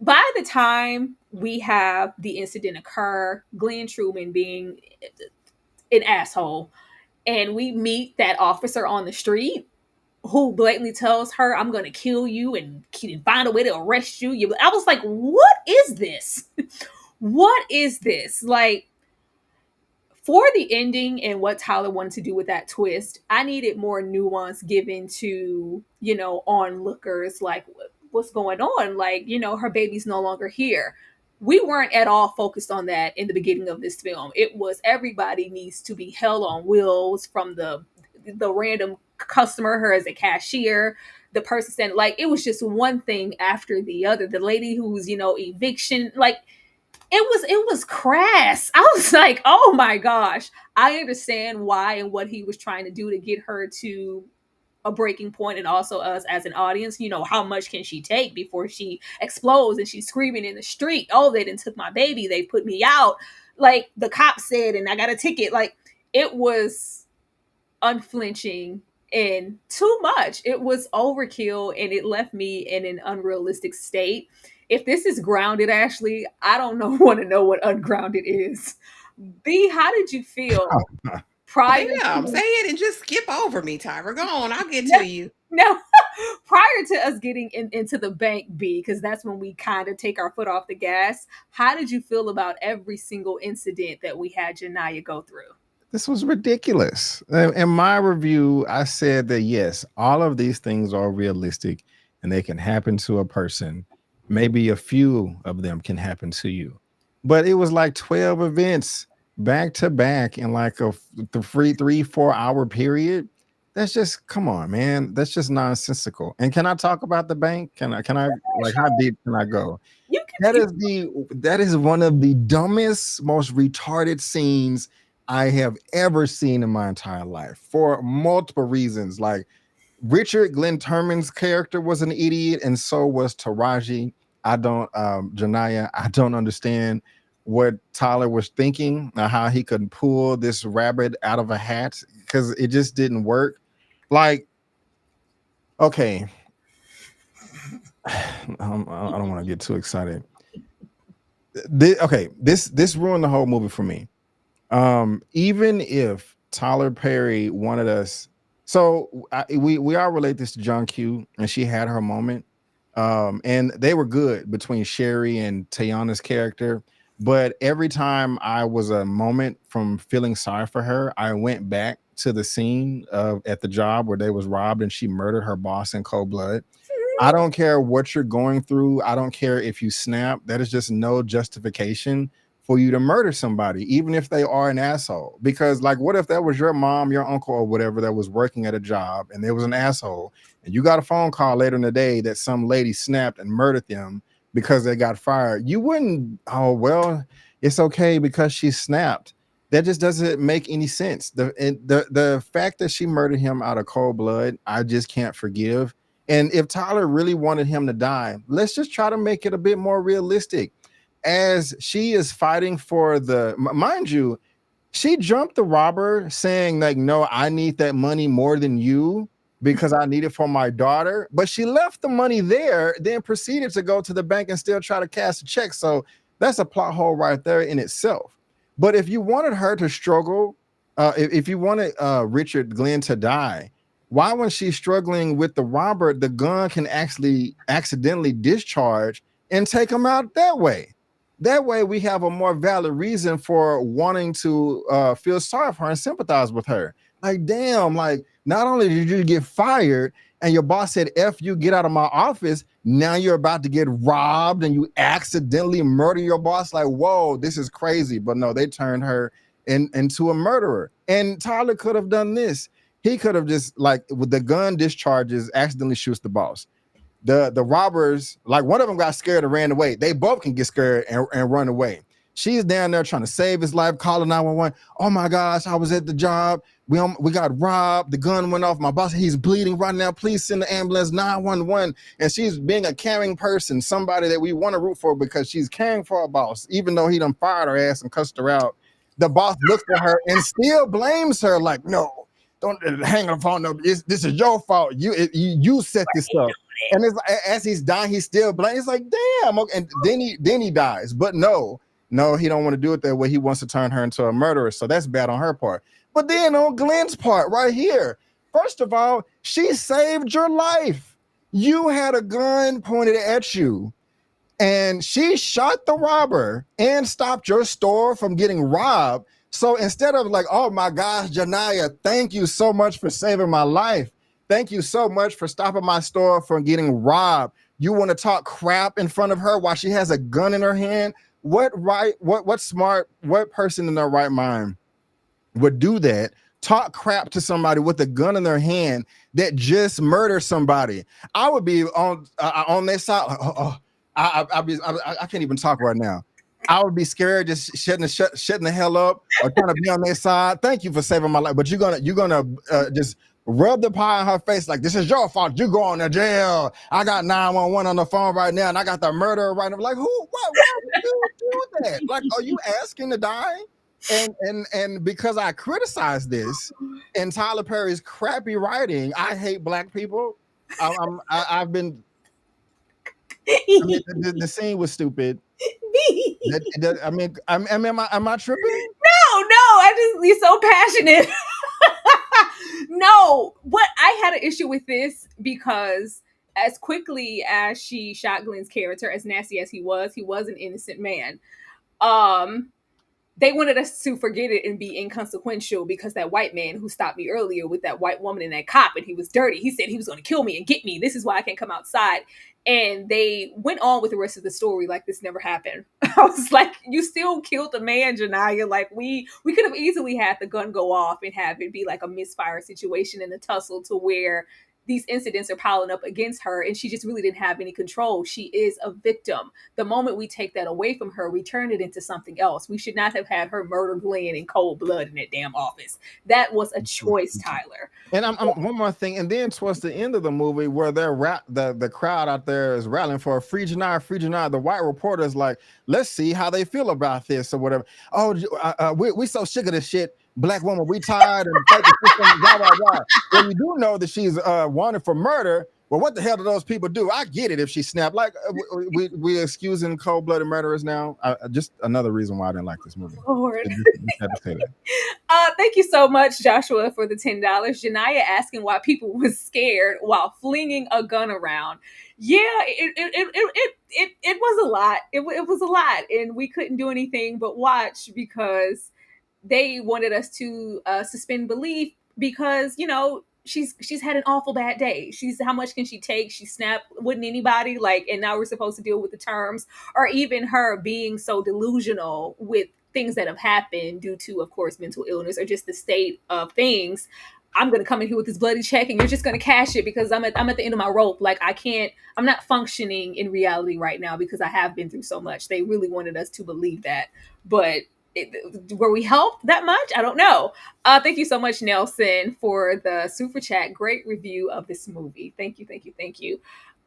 by the time we have the incident occur, Glenn Truman being an asshole, and we meet that officer on the street who blatantly tells her, "I'm going to kill you and find a way to arrest you." I was like, what is this? What is this? Like, for the ending and what Tyler wanted to do with that twist, I needed more nuance given to, onlookers, like what's going on? Like, her baby's no longer here. We weren't at all focused on that in the beginning of this film. It was everybody needs to be held on wheels, from the random customer, her as a cashier, the person saying, like, it was just one thing after the other. The lady who's, eviction, like, it was crass. I was like, oh my gosh. I understand why and what he was trying to do to get her to a breaking point, and also us as an audience, how much can she take before she explodes and she's screaming in the street, "Oh, they didn't took my baby, they put me out," like the cop said, and I got a ticket. Like, it was unflinching and too much. It was overkill, and it left me in an unrealistic state. If this is grounded, Ashley, I don't know want to know what ungrounded is. B, how did you feel prior Damn, say to it and just skip over me, Tyra. Go on, I'll get no, to you. no, prior to us getting into the bank, B, because that's when we kind of take our foot off the gas. How did you feel about every single incident that we had Janiyah go through? This was ridiculous. In my review, I said that yes, all of these things are realistic and they can happen to a person. Maybe a few of them can happen to you. But it was like 12 events back to back in like the free 3-4 hour period. That's just, come on, man. That's just nonsensical. And can I talk about the bank? Can I like, how deep can I go? You That is one of the dumbest, most retarded scenes I have ever seen in my entire life, for multiple reasons. Like, Richard Glenn Turman's character was an idiot, and so was Taraji. Janiyah, I don't understand what Tyler was thinking, how he could pull this rabbit out of a hat, because it just didn't work. Like, okay, I don't want to get too excited. This ruined the whole movie for me. Even if Tyler Perry wanted us, we all relate this to John Q, and she had her moment, and they were good between Sherri and Teyana's character. But every time I was a moment from feeling sorry for her, I went back to the scene at the job where they was robbed and she murdered her boss in cold blood. I don't care what you're going through. I don't care if you snap. That is just no justification for you to murder somebody, even if they are an asshole. Because, like, what if that was your mom, your uncle, or whatever that was working at a job and there was an asshole, and you got a phone call later in the day that some lady snapped and murdered them because they got fired? You wouldn't, oh, well, it's okay because she snapped. That just doesn't make any sense. The fact that she murdered him out of cold blood, I just can't forgive. And if Tyler really wanted him to die, let's just try to make it a bit more realistic. As she is fighting for mind you, she jumped the robber saying, like, no, I need that money more than you because I need it for my daughter. But she left the money there, then proceeded to go to the bank and still try to cash a check. So that's a plot hole right there in itself. But if you wanted her to struggle, if you wanted Richard Glenn to die, why, when she's struggling with the robber, the gun can actually accidentally discharge and take him out that way? That way we have a more valid reason for wanting to feel sorry for her and sympathize with her. Like, damn, like, not only did you get fired and your boss said, F you, get out of my office, now you're about to get robbed and you accidentally murder your boss. Like, whoa, this is crazy. But no, they turned her into a murderer. And Tyler could have done this. He could have just, like, with the gun discharges, accidentally shoots the boss. The robbers, like, one of them got scared and ran away. They both can get scared and run away. She's down there trying to save his life, calling 911. Oh my gosh, I was at the job. We got robbed. The gun went off. My boss, he's bleeding right now. Please send the ambulance, 911. And she's being a caring person, somebody that we want to root for because she's caring for her boss, even though he done fired her ass and cussed her out. The boss looks at her and still blames her, like, no, don't hang on the phone. No, this is your fault. You set this up. And it's like, as he's dying, he's still blank. It's like, damn. Okay. And then he dies. But no, he don't want to do it that way. He wants to turn her into a murderer. So that's bad on her part. But then on Glenn's part, right here, first of all, she saved your life. You had a gun pointed at you, and she shot the robber and stopped your store from getting robbed. So instead of like, oh my gosh, Janaya, thank you so much for saving my life. Thank you so much for stopping my store from getting robbed. You want to talk crap in front of her while she has a gun in her hand? What person in their right mind would do that? Talk crap to somebody with a gun in their hand that just murdered somebody. I would be on their side. I can't even talk right now. I would be scared, just shutting the hell up, or trying to be on their side. Thank you for saving my life, but you're gonna just rub the pie in her face like, this is your fault. You going to jail. I got 911 on the phone right now, and I got the murderer right now. Like, who? Why would you do that? Like, are you asking to die? And because I criticize this and Tyler Perry's crappy writing, I hate Black people. I've been. I mean, the scene was stupid. I mean, am I tripping? No, you're so passionate. No, what I had an issue with this because as quickly as she shot Glenn's character, as nasty as he was an innocent man. They wanted us to forget it and be inconsequential because that white man who stopped me earlier with that white woman and that cop, and he was dirty. He said he was going to kill me and get me. This is why I can't come outside. And they went on with the rest of the story like this never happened. I was like, you still killed the man, Janaya. Like, we could have easily had the gun go off and have it be like a misfire situation in the tussle to where these incidents are piling up against her and she just really didn't have any control. She is a victim. The moment we take that away from her, we turn it into something else. We should not have had her murder Glenn in cold blood in that damn office. That was a choice, Tyler. And I'm one more thing. And then towards the end of the movie where the crowd out there is rallying for a free Janaya, the white reporter is like, let's see how they feel about this or whatever. Oh, we so sick of this shit. Black woman, we tired and fight the system, blah, blah, blah. Well, you do know that she's wanted for murder. Well, what the hell do those people do? I get it if she snapped. Like, we excusing cold-blooded murderers now. Just another reason why I didn't like this movie. Lord. Had to say that. Thank you so much, Joshua, for the $10. Janaya asking why people were scared while flinging a gun around. Yeah, it was a lot. It was a lot, and we couldn't do anything but watch because they wanted us to suspend belief because, you know, she's had an awful bad day. How much can she take? She snapped. Wouldn't anybody like? And now we're supposed to deal with the terms, or even her being so delusional with things that have happened due to, of course, mental illness or just the state of things. I'm going to come in here with this bloody check and you're just going to cash it because I'm at the end of my rope. Like, I'm not functioning in reality right now because I have been through so much. They really wanted us to believe that, but were we helped that much? I don't know. Thank you so much, Nelson, for the super chat. Great review of this movie. Thank you.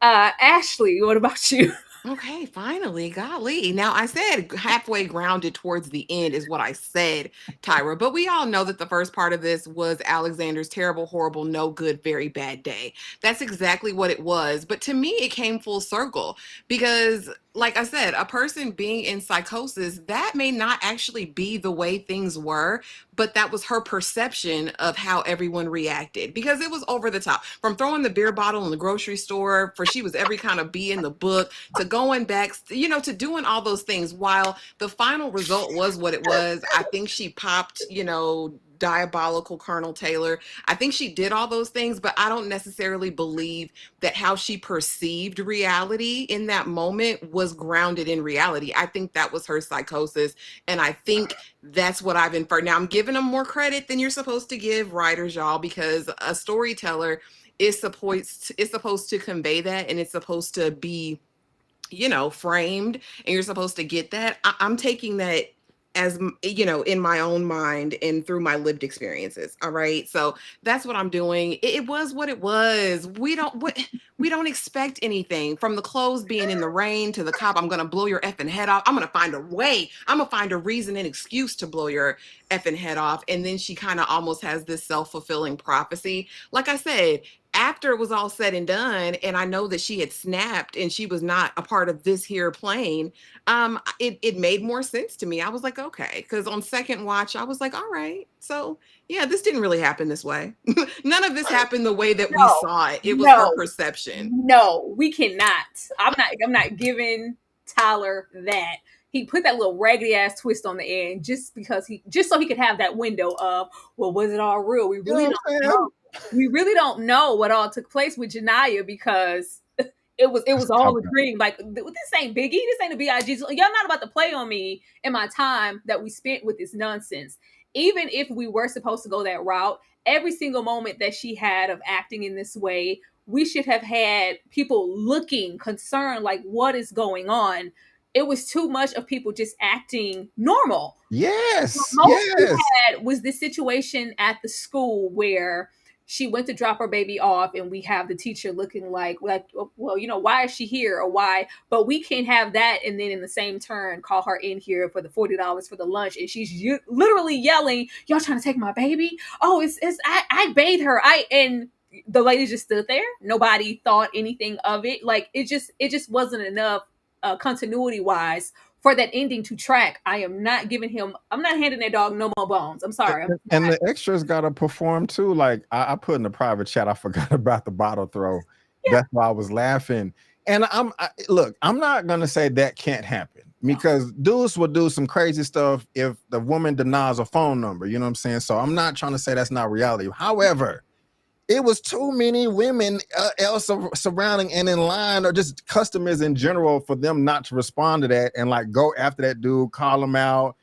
Ashley, what about you? Okay, finally, golly. Now, I said halfway grounded towards the end is what I said, Tyra, but we all know that the first part of this was Alexander's terrible, horrible, no good, very bad day. That's exactly what it was. But to me, it came full circle because, like I said, a person being in psychosis, that may not actually be the way things were, but that was her perception of how everyone reacted because it was over the top. From throwing the beer bottle in the grocery store, for she was every kind of bee in the book, to going back, you know, to doing all those things. While the final result was what it was, I think she popped, you know, diabolical Colonel Taylor. I think she did all those things, but I don't necessarily believe that how she perceived reality in that moment was grounded in reality. I think that was her psychosis, and I think that's what I've inferred. Now, I'm giving them more credit than you're supposed to give writers, y'all, because a storyteller is supposed to convey that, and it's supposed to be, you know, framed, and you're supposed to get that. I'm taking that as, you know, in my own mind and through my lived experiences. All right. So that's what I'm doing. It was what it was. We don't expect anything from the clothes being in the rain to the cop. I'm going to blow your effing head off. I'm going to find a way. I'm going to find a reason and excuse to blow your effing head off. And then she kind of almost has this self-fulfilling prophecy. Like I said, after it was all said and done, and I know that she had snapped and she was not a part of this here plane, it made more sense to me. I was like, okay, because on second watch, I was like, all right, so yeah, this didn't really happen this way. None of this happened the way that we No, saw it. It was her no, perception. no, we cannot. I'm not giving Tyler that. He put that little raggedy ass twist on the end just so he could have that window of, well, was it all real? We You really know don't what I'm saying? know. We really don't know what all took place with Janiyah because it was all a dream. Like, this ain't Biggie. This ain't a B.I.G. Y'all not about to play on me and my time that we spent with this nonsense. Even if we were supposed to go that route, every single moment that she had of acting in this way, we should have had people looking concerned, like, what is going on? It was too much of people just acting normal. Yes, Most we yes. had was this situation at the school where she went to drop her baby off, and we have the teacher looking like, well, why is she here, or why? But we can't have that, and then in the same turn call her in here for the $40 for the lunch, and she's literally yelling, "Y'all trying to take my baby? Oh, it's I bathed her. And the lady just stood there. Nobody thought anything of it. Like, it just wasn't enough continuity wise for that ending to track. I'm not handing that dog no more bones. I'm sorry. And the extras gotta perform too. Like I put in the private chat, I forgot about the bottle throw. Yeah. That's why I was laughing. And look, I'm not gonna say that can't happen, because dudes will do some crazy stuff if the woman denies a phone number. You know what I'm saying? So I'm not trying to say that's not reality. However, it was too many women else surrounding and in line, or just customers in general, for them not to respond to that and like go after that dude, call him out,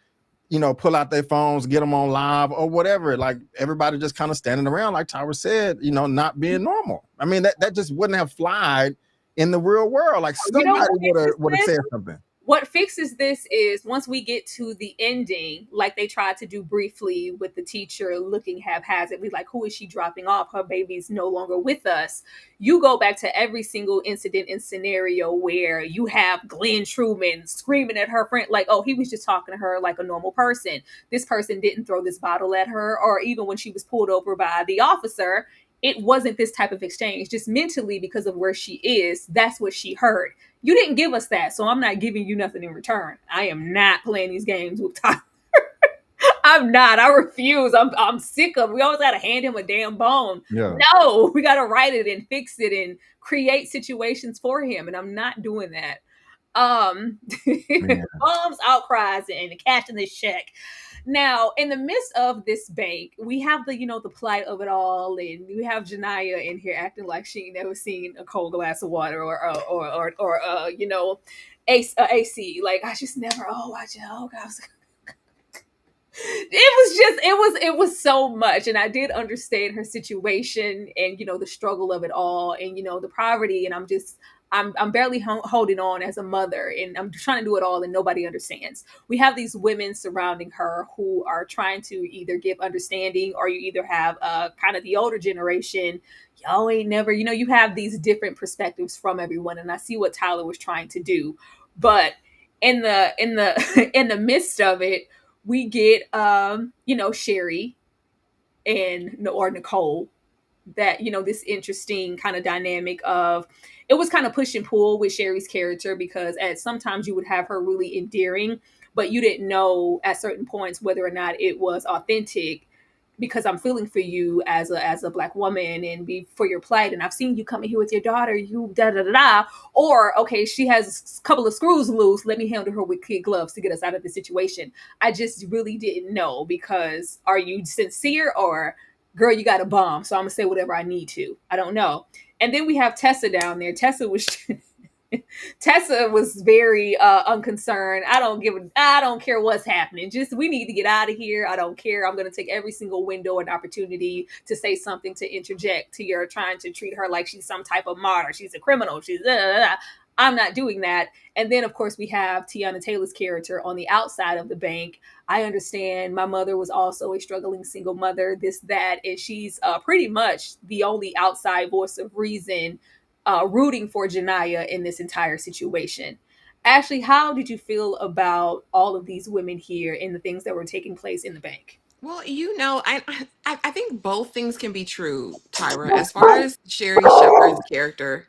pull out their phones, get them on live or whatever. Like, everybody just kind of standing around, like Tyra said, not being normal. I mean, that just wouldn't have flied in the real world. Like, somebody would have said something. What fixes this is once we get to the ending, like they tried to do briefly with the teacher looking haphazardly, like, who is she dropping off? Her baby's no longer with us. You go back to every single incident and scenario where you have Glenn Truman screaming at her friend, like, oh, he was just talking to her like a normal person. This person didn't throw this bottle at her. Or even when she was pulled over by the officer, it wasn't this type of exchange. Just mentally, because of where she is, that's what she heard. You didn't give us that, so I'm not giving you nothing in return. I am not playing these games with Tyler. I'm not. I refuse. I'm sick of. We always got to hand him a damn bone. Yeah. No, we got to write it and fix it and create situations for him, and I'm not doing that. Bombs, outcries, and the cash in this check. Now, in the midst of this bank, we have the plight of it all, and we have Janiyah in here acting like she ain't never seen a cold glass of water or AC. Like, I just never. Oh, I was. It was so much, and I did understand her situation and the struggle of it all, and the poverty, and I'm barely holding on as a mother, and I'm trying to do it all, and nobody understands. We have these women surrounding her who are trying to either give understanding, or you either have kind of the older generation. Y'all ain't never, you have these different perspectives from everyone, and I see what Tyler was trying to do, but in the in the midst of it, we get Sherri or Nicole, that this interesting kind of dynamic of, it was kind of push and pull with Sherri's character, because at sometimes you would have her really endearing, but you didn't know at certain points whether or not it was authentic, because I'm feeling for you as a Black woman and be for your plight, and I've seen you coming here with your daughter, you da da da da. Or, okay, she has a couple of screws loose, let me handle her with kid gloves to get us out of the situation. I just really didn't know, because are you sincere, or girl, you got a bomb, so I'm gonna say whatever I need to. I don't know. And then we have Tessa down there. Tessa was very unconcerned. I don't care what's happening. Just, we need to get out of here. I don't care. I'm going to take every single window and opportunity to say something, to interject to your trying to treat her like she's some type of martyr. She's a criminal. She's I'm not doing that. And then, of course, we have Teyana Taylor's character on the outside of the bank. I understand my mother was also a struggling single mother, this, that, and she's pretty much the only outside voice of reason, rooting for Janiyah in this entire situation. Ashley, how did you feel about all of these women here and the things that were taking place in the bank? Well, I think both things can be true, Tyra. As far as Sherri Shepherd's character,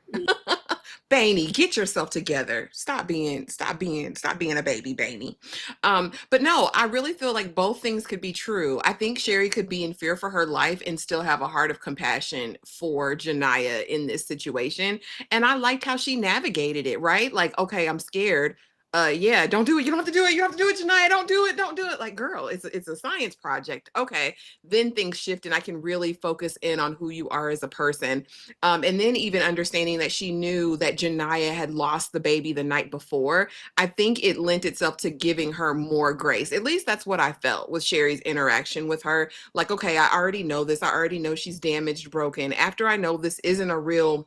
Baney, get yourself together. Stop being a baby, Baney. But no, I really feel like both things could be true. I think Sherri could be in fear for her life and still have a heart of compassion for Janiyah in this situation. And I liked how she navigated it, right? Like, okay, I'm scared. Yeah, don't do it. You don't have to do it. You have to do it, Janiyah. Don't do it. Don't do it. Like, girl, it's a science project. Okay. Then things shift and I can really focus in on who you are as a person. And then even understanding that she knew that Janiyah had lost the baby the night before, I think it lent itself to giving her more grace. At least that's what I felt with Sherri's interaction with her. Like, okay, I already know this. I already know she's damaged, broken. After I know this isn't a real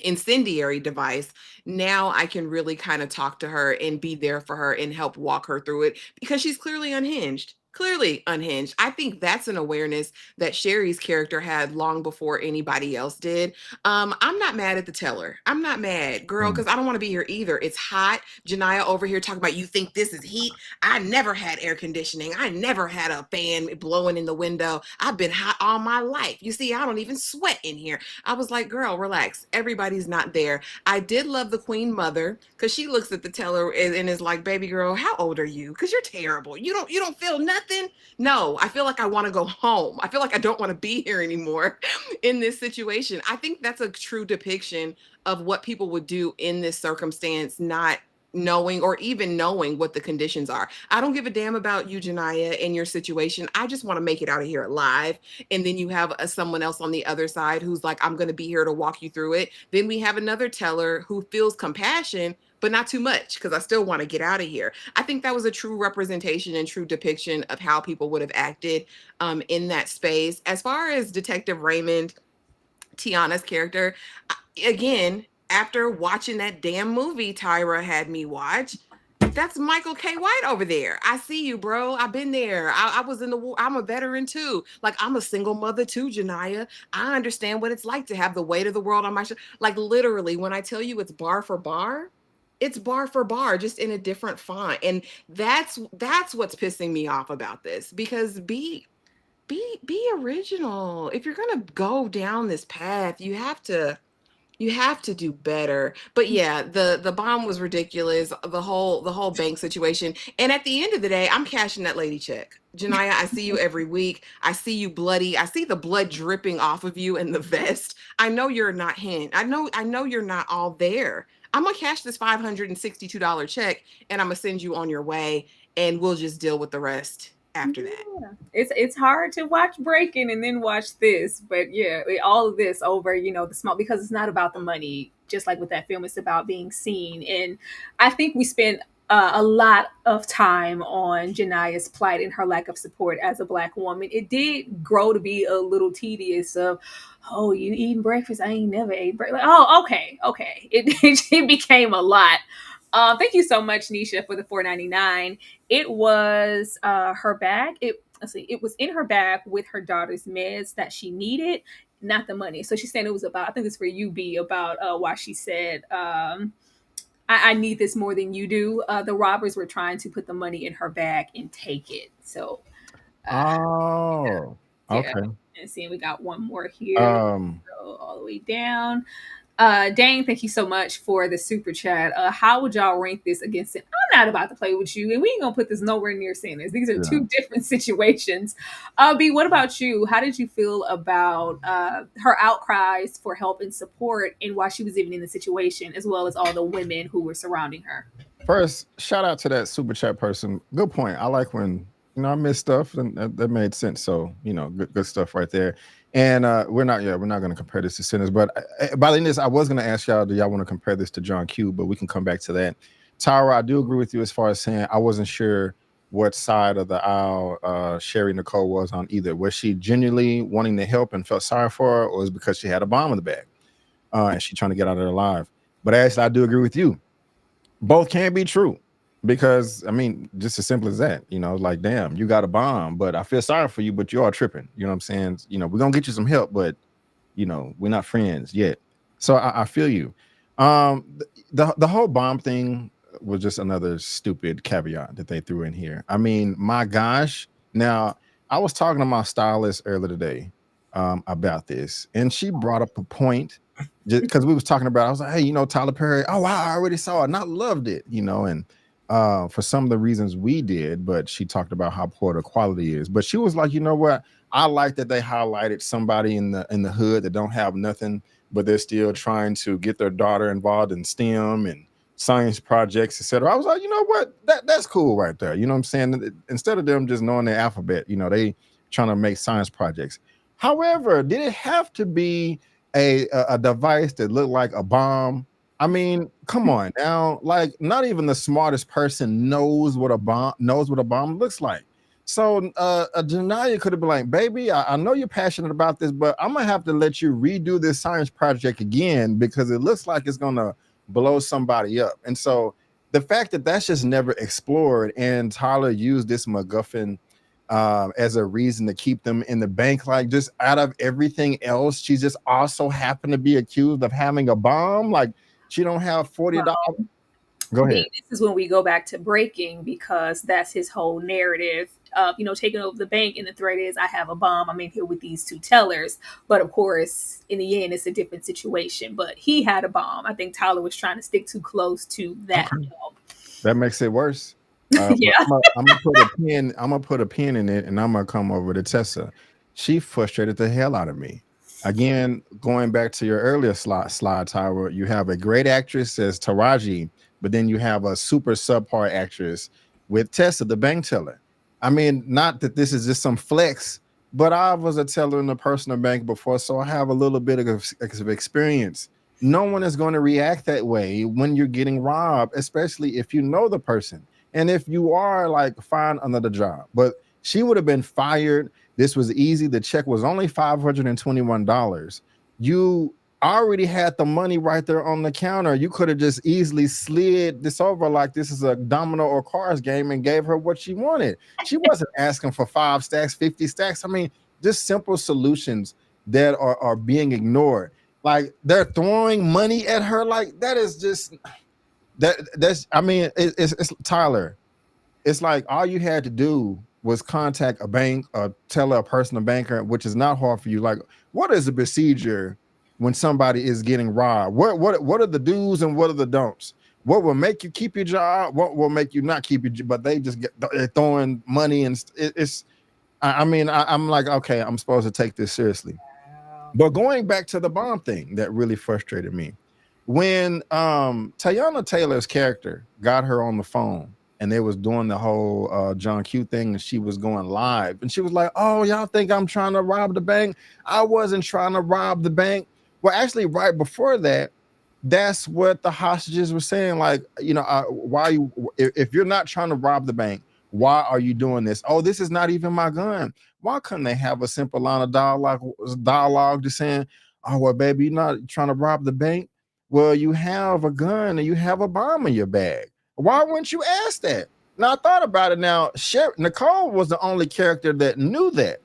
incendiary device, now I can really kind of talk to her and be there for her and help walk her through it because she's clearly unhinged. Clearly unhinged. I think that's an awareness that Sherri's character had long before anybody else did. I'm not mad at the teller. I'm not mad, girl, because I don't want to be here either. It's hot. Janiyah over here talking about you think this is heat. I never had air conditioning. I never had a fan blowing in the window. I've been hot all my life. You see, I don't even sweat in here. I was like, girl, relax. Everybody's not there. I did love the queen mother because she looks at the teller and is like, baby girl, how old are you? Because you're terrible. You don't feel nothing. No, I feel like I want to go home. I feel like I don't want to be here anymore in this situation. I think that's a true depiction of what people would do in this circumstance, not knowing or even knowing what the conditions are. I don't give a damn about you, Janiyah, and your situation. I just want to make it out of here alive. And then you have someone else on the other side who's like, I'm going to be here to walk you through it. Then we have another teller who feels compassion, but not too much because I still want to get out of here. I think that was a true representation and true depiction of how people would have acted in that space. As far as Detective Raymond, Teyana's character, again, after watching that damn movie Tyra had me watch, that's Michael K. White over there. I see you, bro. I've been there. I was in the war. I'm a veteran too. Like, I'm a single mother too, Janiyah. I understand what it's like to have the weight of the world on my shoulders. Like, literally, when I tell you it's bar for bar, it's bar for bar, just in a different font. And that's what's pissing me off about this. Because be original. If you're gonna go down this path, you have to do better. But yeah, the bomb was ridiculous, the whole bank situation. And at the end of the day, I'm cashing that lady check. Janiyah, I see you every week. I see you bloody. I see the blood dripping off of you in the vest. I know you're not hint. I know you're not all there. I'm gonna cash this $562 check and I'm gonna send you on your way and we'll just deal with the rest after that. Yeah. It's hard to watch Breaking and then watch this, but yeah, all of this over, the small, because it's not about the money. Just like with that film, it's about being seen. And I think we spent a lot of time on Janiyah's plight and her lack of support as a Black woman. It did grow to be a little tedious. Of, oh, you eating breakfast? I ain't never ate breakfast. Like, oh, okay. It became a lot. Thank you so much, Nisha, for the $4.99. It was her bag. It was in her bag with her daughter's meds that she needed, not the money. So she's saying it was about, I think it's for you, B, about why she said, I need this more than you do. The robbers were trying to put the money in her bag and take it. So, Oh, yeah. okay. And seeing we got one more here. Um, Go all the way down. Dane, thank you so much for the super chat. How would y'all rank this against it? I'm not about to play with you, and we ain't gonna put this nowhere near Sinners. These are two different situations. B, what about you? How did you feel about her outcries for help and support and why she was even in the situation, as well as all the women who were surrounding her? First, shout out to that super chat person. Good point. I like when I miss stuff, and that made sense. So good stuff right there. And we're not going to compare this to Sinners, but by the end of this, I was going to ask y'all, do y'all want to compare this to John Q? But we can come back to that. Tyra, I do agree with you as far as saying I wasn't sure what side of the aisle Sherri Nicole was on either. Was she genuinely wanting to help and felt sorry for her, or was it because she had a bomb in the bag and she's trying to get out of there alive? But actually, I do agree with you. Both can be true. Because just as simple as that, like, damn, you got a bomb, but I feel sorry for you, but you are tripping. You know what I'm saying? We're gonna get you some help, but we're not friends yet. So I feel you. The whole bomb thing was just another stupid caveat that they threw in here. My gosh. Now, I was talking to my stylist earlier today about this, and she brought up a point just because we was talking about. I was like, hey, Tyler Perry. Oh, wow, I already saw it and I loved it. And for some of the reasons we did, but she talked about how poor the quality is. But she was like, you know what? I like that they highlighted somebody in the hood that don't have nothing, but they're still trying to get their daughter involved in STEM and science projects, etc. I was like, you know what? That's cool right there. You know what I'm saying? Instead of them just knowing their alphabet, they trying to make science projects. However, did it have to be a device that looked like a bomb? I mean, come on now. Like, not even the smartest person knows what a bomb looks like. So Janaya could have been like, baby, I know you're passionate about this, but I'm gonna have to let you redo this science project again because it looks like it's gonna blow somebody up. And so the fact that that's just never explored, and Tyler used this MacGuffin as a reason to keep them in the bank, like just out of everything else, she just also happened to be accused of having a bomb. Like she don't have $40. Go ahead. This is when we go back to breaking, because that's his whole narrative of, taking over the bank. And the threat is, I have a bomb. I'm in here with these two tellers. But of course, in the end, it's a different situation. But he had a bomb. I think Tyler was trying to stick too close to that. Okay. That makes it worse. Yeah. I'm gonna put a pin. I'm gonna put a pin in it, and I'm gonna come over to Tessa. She frustrated the hell out of me. Again, going back to your earlier slide, Tyra, you have a great actress as Taraji, but then you have a super subpar actress with Tessa, the bank teller. I mean, not that this is just some flex, but I was a teller in a personal bank before, so I have a little bit of experience. No one is going to react that way when you're getting robbed, especially if you know the person. And if you are, like, find another job. But she would have been fired. This was easy. The check was only $521. You already had the money right there on the counter. You could have just easily slid this over like this is a domino or cards game and gave her what she wanted. She wasn't asking for 5 stacks, 50 stacks. I mean, just simple solutions that are being ignored. Like, they're throwing money at her. Like, that is just that's I mean, it's Tyler. It's like all you had to do was contact a bank or tell a personal banker, which is not hard for you. Like, what is the procedure when somebody is getting robbed? What are the do's and what are the don'ts? What will make you keep your job? What will make you not keep your job? But they just they're throwing money, and I'm like, okay, I'm supposed to take this seriously. But going back to the bomb thing, that really frustrated me. When Teyana Taylor's character got her on the phone and they was doing the whole John Q thing, and she was going live, and she was like, oh, y'all think I'm trying to rob the bank? I wasn't trying to rob the bank. Well, actually, right before that, that's what the hostages were saying. Like, if you're not trying to rob the bank, why are you doing this? Oh, this is not even my gun. Why couldn't they have a simple line of dialogue just saying, oh, well, baby, you're not trying to rob the bank? Well, you have a gun and you have a bomb in your bag. Why wouldn't you ask that? Now, I thought about it now. Nicole was the only character that knew that.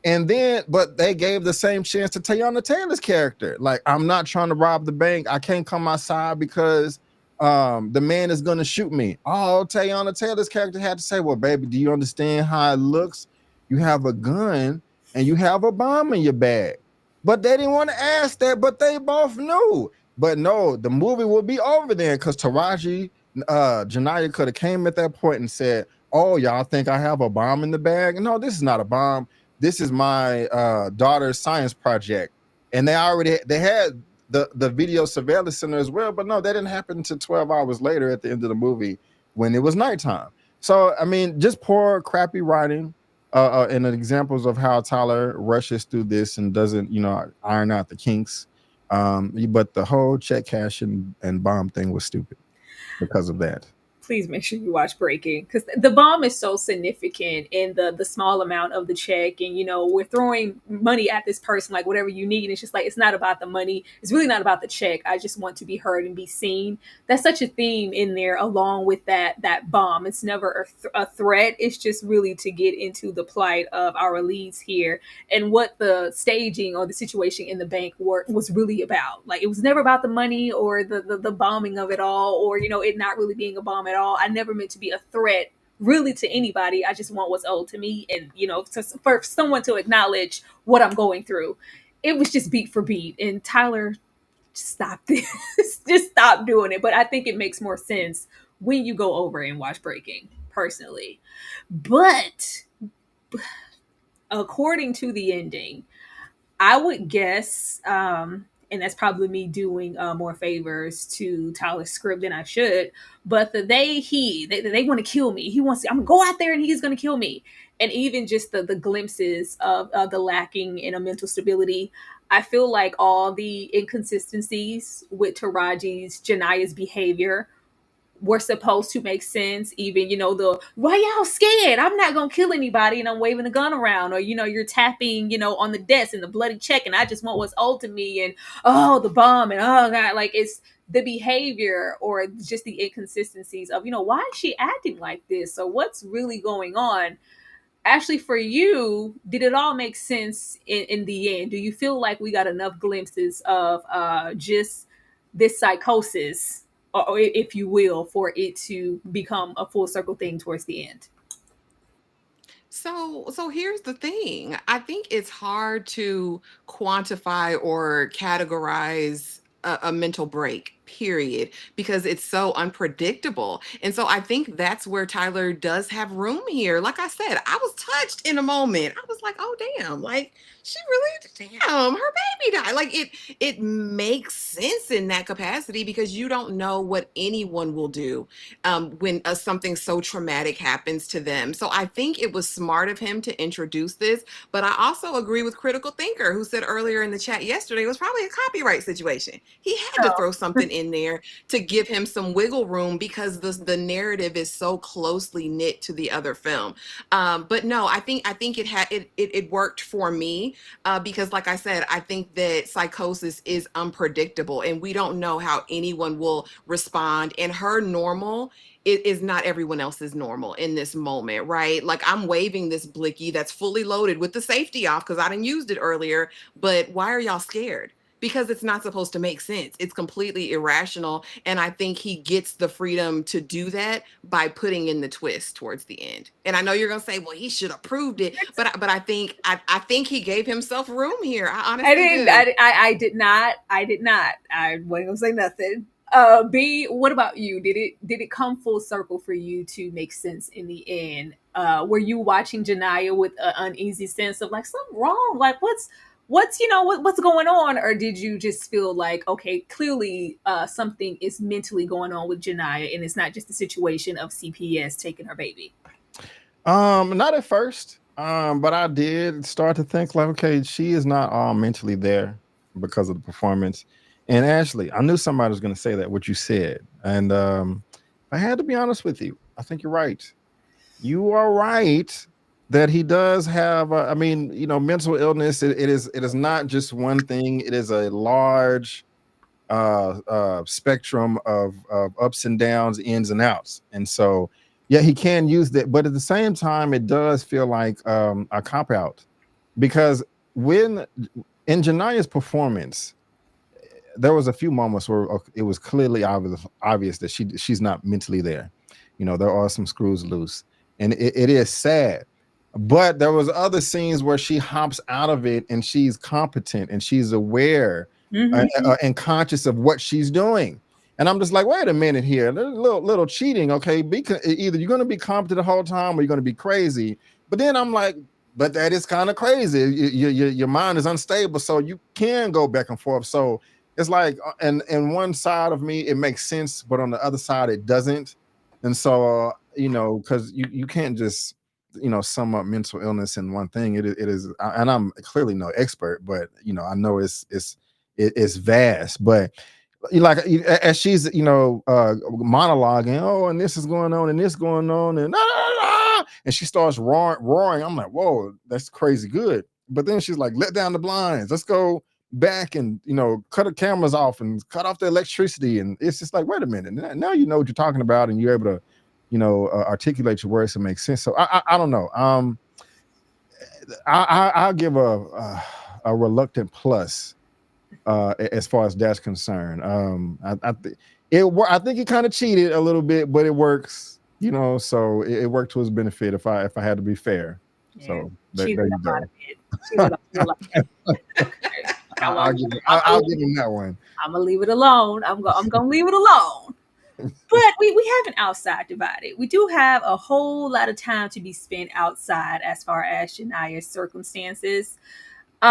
And then, but they gave the same chance to Teyana Taylor's character. Like, I'm not trying to rob the bank. I can't come outside because the man is going to shoot me. Oh, Teyana Taylor's character had to say, well, baby, do you understand how it looks? You have a gun and you have a bomb in your bag. But they didn't want to ask that, but they both knew. But no, the movie will be over then because Taraji, Janaya could have came at that point and said, oh, y'all think I have a bomb in the bag? No, this is not a bomb. This is my daughter's science project. And they had the video surveillance center as well. But no, that didn't happen until 12 hours later at the end of the movie when it was nighttime. So, I mean, just poor, crappy writing. And examples of how Tyler rushes through this and doesn't, iron out the kinks. But the whole check cash and bomb thing was stupid because of that. Please make sure you watch Breaking, because the bomb is so significant in the small amount of the check. And, we're throwing money at this person, like whatever you need. And it's just like, it's not about the money. It's really not about the check. I just want to be heard and be seen. That's such a theme in there, along with that bomb. It's never a threat. It's just really to get into the plight of our leads here and what the staging or the situation in the bank was really about. Like, it was never about the money or the bombing of it all, or, it not really being a bomb at all. I never meant to be a threat really to anybody. I just want what's owed to me, and for someone to acknowledge what I'm going through. It was just beat for beat, and Tyler, stop this, just stop doing it. But I think it makes more sense when you go over and watch Breaking, personally. But according to the ending, I would guess, and that's probably me doing more favors to Tyler's script than I should. But they want to kill me. He wants to, I'm gonna go out there and he's gonna kill me. And even just the glimpses of the lacking in a mental stability, I feel like all the inconsistencies with Janaya's behavior were supposed to make sense. Even, the why y'all scared? I'm not gonna kill anybody and I'm waving a gun around, or you're tapping, on the desk and the bloody check and I just want what's owed to me, and oh, the bomb, and oh god, like it's the behavior or just the inconsistencies of, why is she acting like this? So what's really going on? Actually, for you, did it all make sense in the end? Do you feel like we got enough glimpses of just this psychosis, or if you will, for it to become a full circle thing towards the end? So here's the thing. I think it's hard to quantify or categorize a mental break, period, because it's so unpredictable. And so I think that's where Tyler does have room here. Like I said, I was touched in a moment. I was like, oh damn, like she really, damn, her baby died. Like it makes sense in that capacity, because you don't know what anyone will do when something so traumatic happens to them. So I think it was smart of him to introduce this. But I also agree with Critical Thinker, who said earlier in the chat yesterday, it was probably a copyright situation. He had to throw something in there to give him some wiggle room, because the narrative is so closely knit to the other film. But no, I think it worked for me, because like I said, I think that Psychosis is unpredictable and we don't know how anyone will respond, and her normal is not everyone else's normal in this moment, right? Like I'm waving this blicky that's fully loaded with the safety off because I didn't used it earlier, but why are y'all scared? Because it's not supposed to make sense. It's completely irrational. And I think he gets the freedom to do that by putting in the twist towards the end. And I know you're gonna say, well, he should have proved it, but I think he gave himself room here. I honestly do. I did not. I wasn't gonna say nothing. B, what about you? Did it come full circle for you to make sense in the end? Were you watching Janaya with an uneasy sense of like something wrong? Like what's what's going on? Or did you just feel like, okay, clearly something is mentally going on with Janaya and it's not just a situation of CPS taking her baby? Not at first. But I did start to think like, okay, she is not all mentally there because of the performance. And Ashley, I knew somebody was going to say that, what you said. And I had to be honest with you. I think you're right. You are right that he does have, mental illness. It is not just one thing. It is a large spectrum of ups and downs, ins and outs. And so, yeah, he can use that. But at the same time, it does feel like a cop out, because when in Janaya's performance, there was a few moments where it was clearly obvious that she's not mentally there. There are some screws loose, and it is sad. But there was other scenes where she hops out of it and she's competent and she's aware and conscious of what she's doing. And I'm just like, wait a minute here, there's a little cheating. Okay, either you're going to be competent the whole time or you're going to be crazy. But then I'm like, but that is kind of crazy. Your mind is unstable, so you can go back and forth. So it's like, and one side of me, it makes sense, but on the other side, it doesn't. And so, because you can't just, sum up mental illness in one thing. It is, and I'm clearly no expert, but, I know it's vast. But like, as she's, monologuing, oh, and this is going on, and this going on, and she starts roaring. I'm like, whoa, that's crazy good. But then she's like, let down the blinds. Let's go back and cut the cameras off and cut off the electricity, and it's just like, wait a minute, now you know what you're talking about and you're able to articulate your words to make sense. So I don't know. I'll give a reluctant plus as far as that's concerned. I think he kind of cheated a little bit, but it works. You know, so it worked to his benefit if I had to be fair. Yeah. So Cheated there you up out go. of it. Cheated up a little like that. I'll give him that one. I'm gonna leave it alone. I'm gonna leave it alone. But we have an outside divided. We do have a whole lot of time to be spent outside as far as Shania's circumstances. We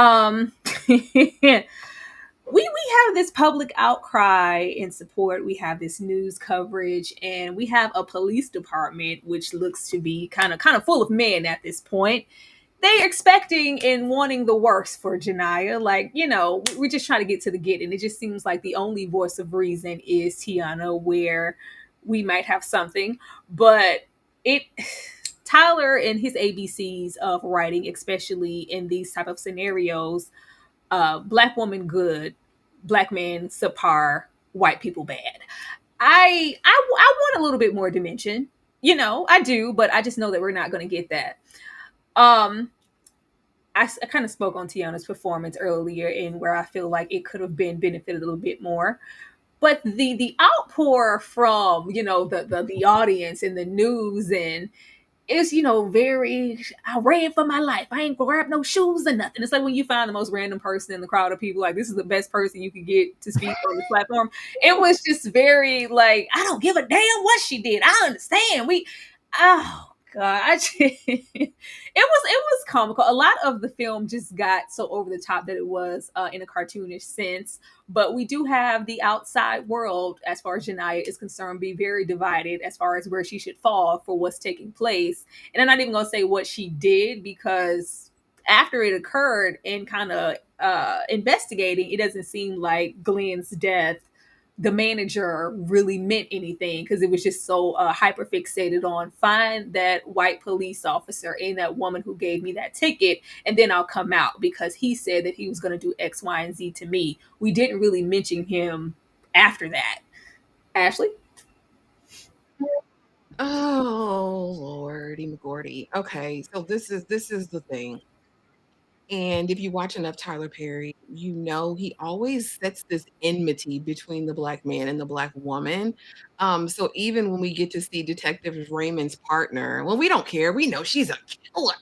have this public outcry in support. We have this news coverage, and we have a police department which looks to be kind of full of men at this point. They're expecting and wanting the worst for Janiyah. Like, we're just trying to get to the get. And it just seems like the only voice of reason is Teyana, where we might have something. But Tyler and his ABCs of writing, especially in these type of scenarios, Black woman good, Black man subpar, white people bad. I want a little bit more dimension. I do, but I just know that we're not going to get that. I kind of spoke on Teyana's performance earlier, in where I feel like it could have been benefited a little bit more. But the outpour from the audience and the news and is very, I ran for my life. I ain't grab no shoes or nothing. It's like when you find the most random person in the crowd of people, like, this is the best person you could get to speak on the platform. It was just very like, I don't give a damn what she did. I understand. Oh God, it was comical. A lot of the film just got so over the top that it was in a cartoonish sense. But we do have the outside world, as far as Janiyah is concerned, be very divided as far as where she should fall for what's taking place. And I'm not even going to say what she did, because after it occurred and kind of investigating, it doesn't seem like Glenn's death, the manager, really meant anything, because it was just so hyper fixated on find that white police officer and that woman who gave me that ticket, and then I'll come out, because he said that he was going to do X, Y, and Z to me. We didn't really mention him after that. Ashley? Oh Lordy McGordy. Okay, so this is the thing. And if you watch enough Tyler Perry, he always sets this enmity between the Black man and the Black woman. So even when we get to see Detective Raymond's partner, well, we don't care. We know she's a killer.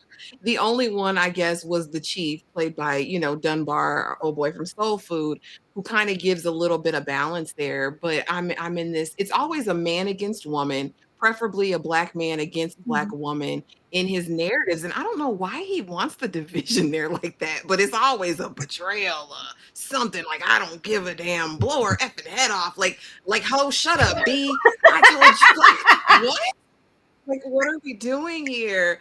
The only one, I guess, was the chief, played by, Dunbar, our old boy from Soul Food, who kind of gives a little bit of balance there. But I'm in this, it's always a man against woman, preferably a Black man against a Black woman in his narratives. And I don't know why he wants the division there like that, but it's always a betrayal, something like, I don't give a damn, blow her effing head off. Like, ho, shut up, B. I told you, like, what? Like, what are we doing here?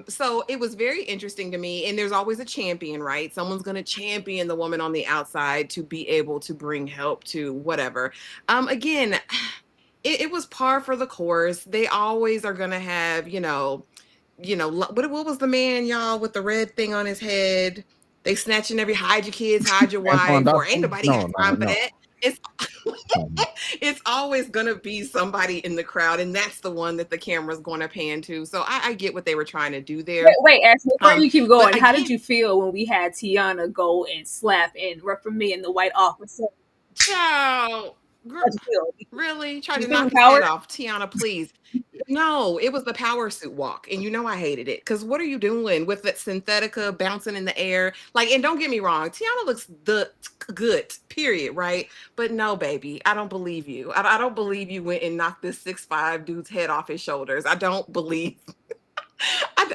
So it was very interesting to me. And there's always a champion, right? Someone's going to champion the woman on the outside to be able to bring help to whatever. Again, it was par for the course. They always are going to have, what was the man, y'all, with the red thing on his head? They snatching hide your kids, hide your wife, or ain't nobody got time for that. It's always gonna be somebody in the crowd, and that's the one that the camera's going to pan to. So I get what they were trying to do there. Wait, Ashley, before you keep going, how did you feel when we had Teyana go and slap and reprimand the white officer? Ciao. Really? Try to knock his head off. Teyana, please. No, it was the power suit walk. And I hated it. Because what are you doing with that Synthetica bouncing in the air? Like, and don't get me wrong, Teyana looks good, period, right? But no, baby, I don't believe you. I don't believe you went and knocked this 6'5" dude's head off his shoulders. I don't believe.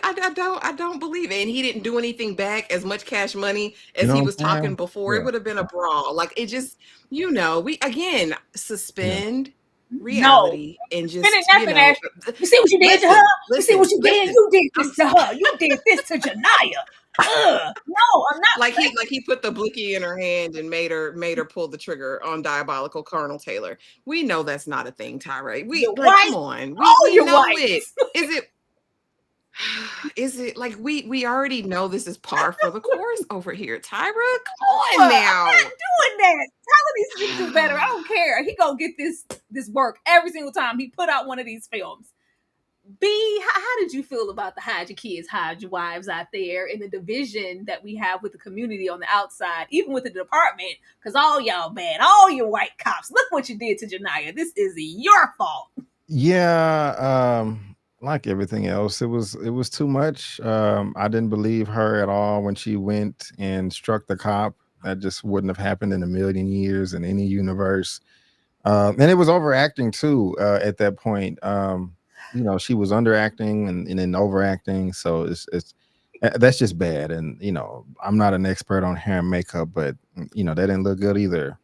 I don't believe it. And he didn't do anything back, as much cash money as he was talking before. Yeah. It would have been a brawl. Like, it just, we again suspend reality and just you see what you did to her? You see what you did? You did this to her. You did this to Janiyah. No, I'm not. Like he put the blicky in her hand and made her pull the trigger on diabolical Colonel Taylor. We know that's not a thing, Tyra. Come on. We know it. Is it like we already know this is par for the course over here, Tyra? Come on now. I'm not doing that. Tyler needs to do better. I don't care. He gonna get this work every single time he put out one of these films. B, how did you feel about the hide your kids, hide your wives out there, and the division that we have with the community on the outside, even with the department? Because all y'all bad, all your white cops. Look what you did to Janiyah. This is your fault. Yeah, like everything else, it was too much. I didn't believe her at all when she went and struck the cop. That just wouldn't have happened in a million years in any universe. And it was overacting too at that point. She was underacting and then overacting. So that's just bad. And I'm not an expert on hair and makeup, but that didn't look good either.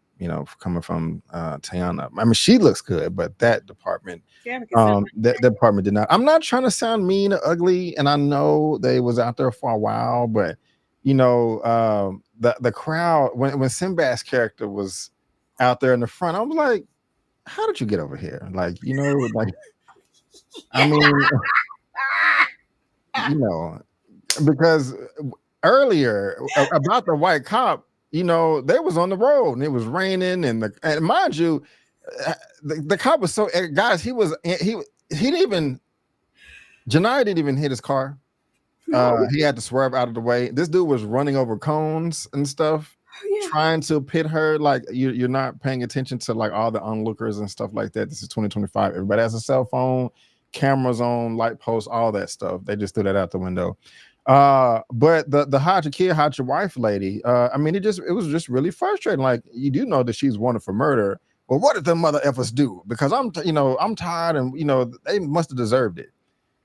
Coming from Teyana. I mean, she looks good, but that department, Yeah, because that department did not. I'm not trying to sound mean or ugly, and I know they was out there for a while, but the crowd when Sinbad's character was out there in the front, I was like, how did you get over here? Like, like, I mean, you know, because earlier about the white cop, they was on the road and it was raining and mind you, the cop was so guys, he didn't even Janai didn't even hit his car. He had to swerve out of the way. This dude was running over cones and stuff, trying to pit her. Like you're not paying attention to like all the onlookers and stuff like that. This is 2025. Everybody has a cell phone, cameras on, light posts, all that stuff. They just threw that out the window. But the hide your kid, hide your wife lady. I mean, it was just really frustrating. Like you do know that she's wanted for murder. Well, what did the mother effers do? Because I'm tired, and they must have deserved it.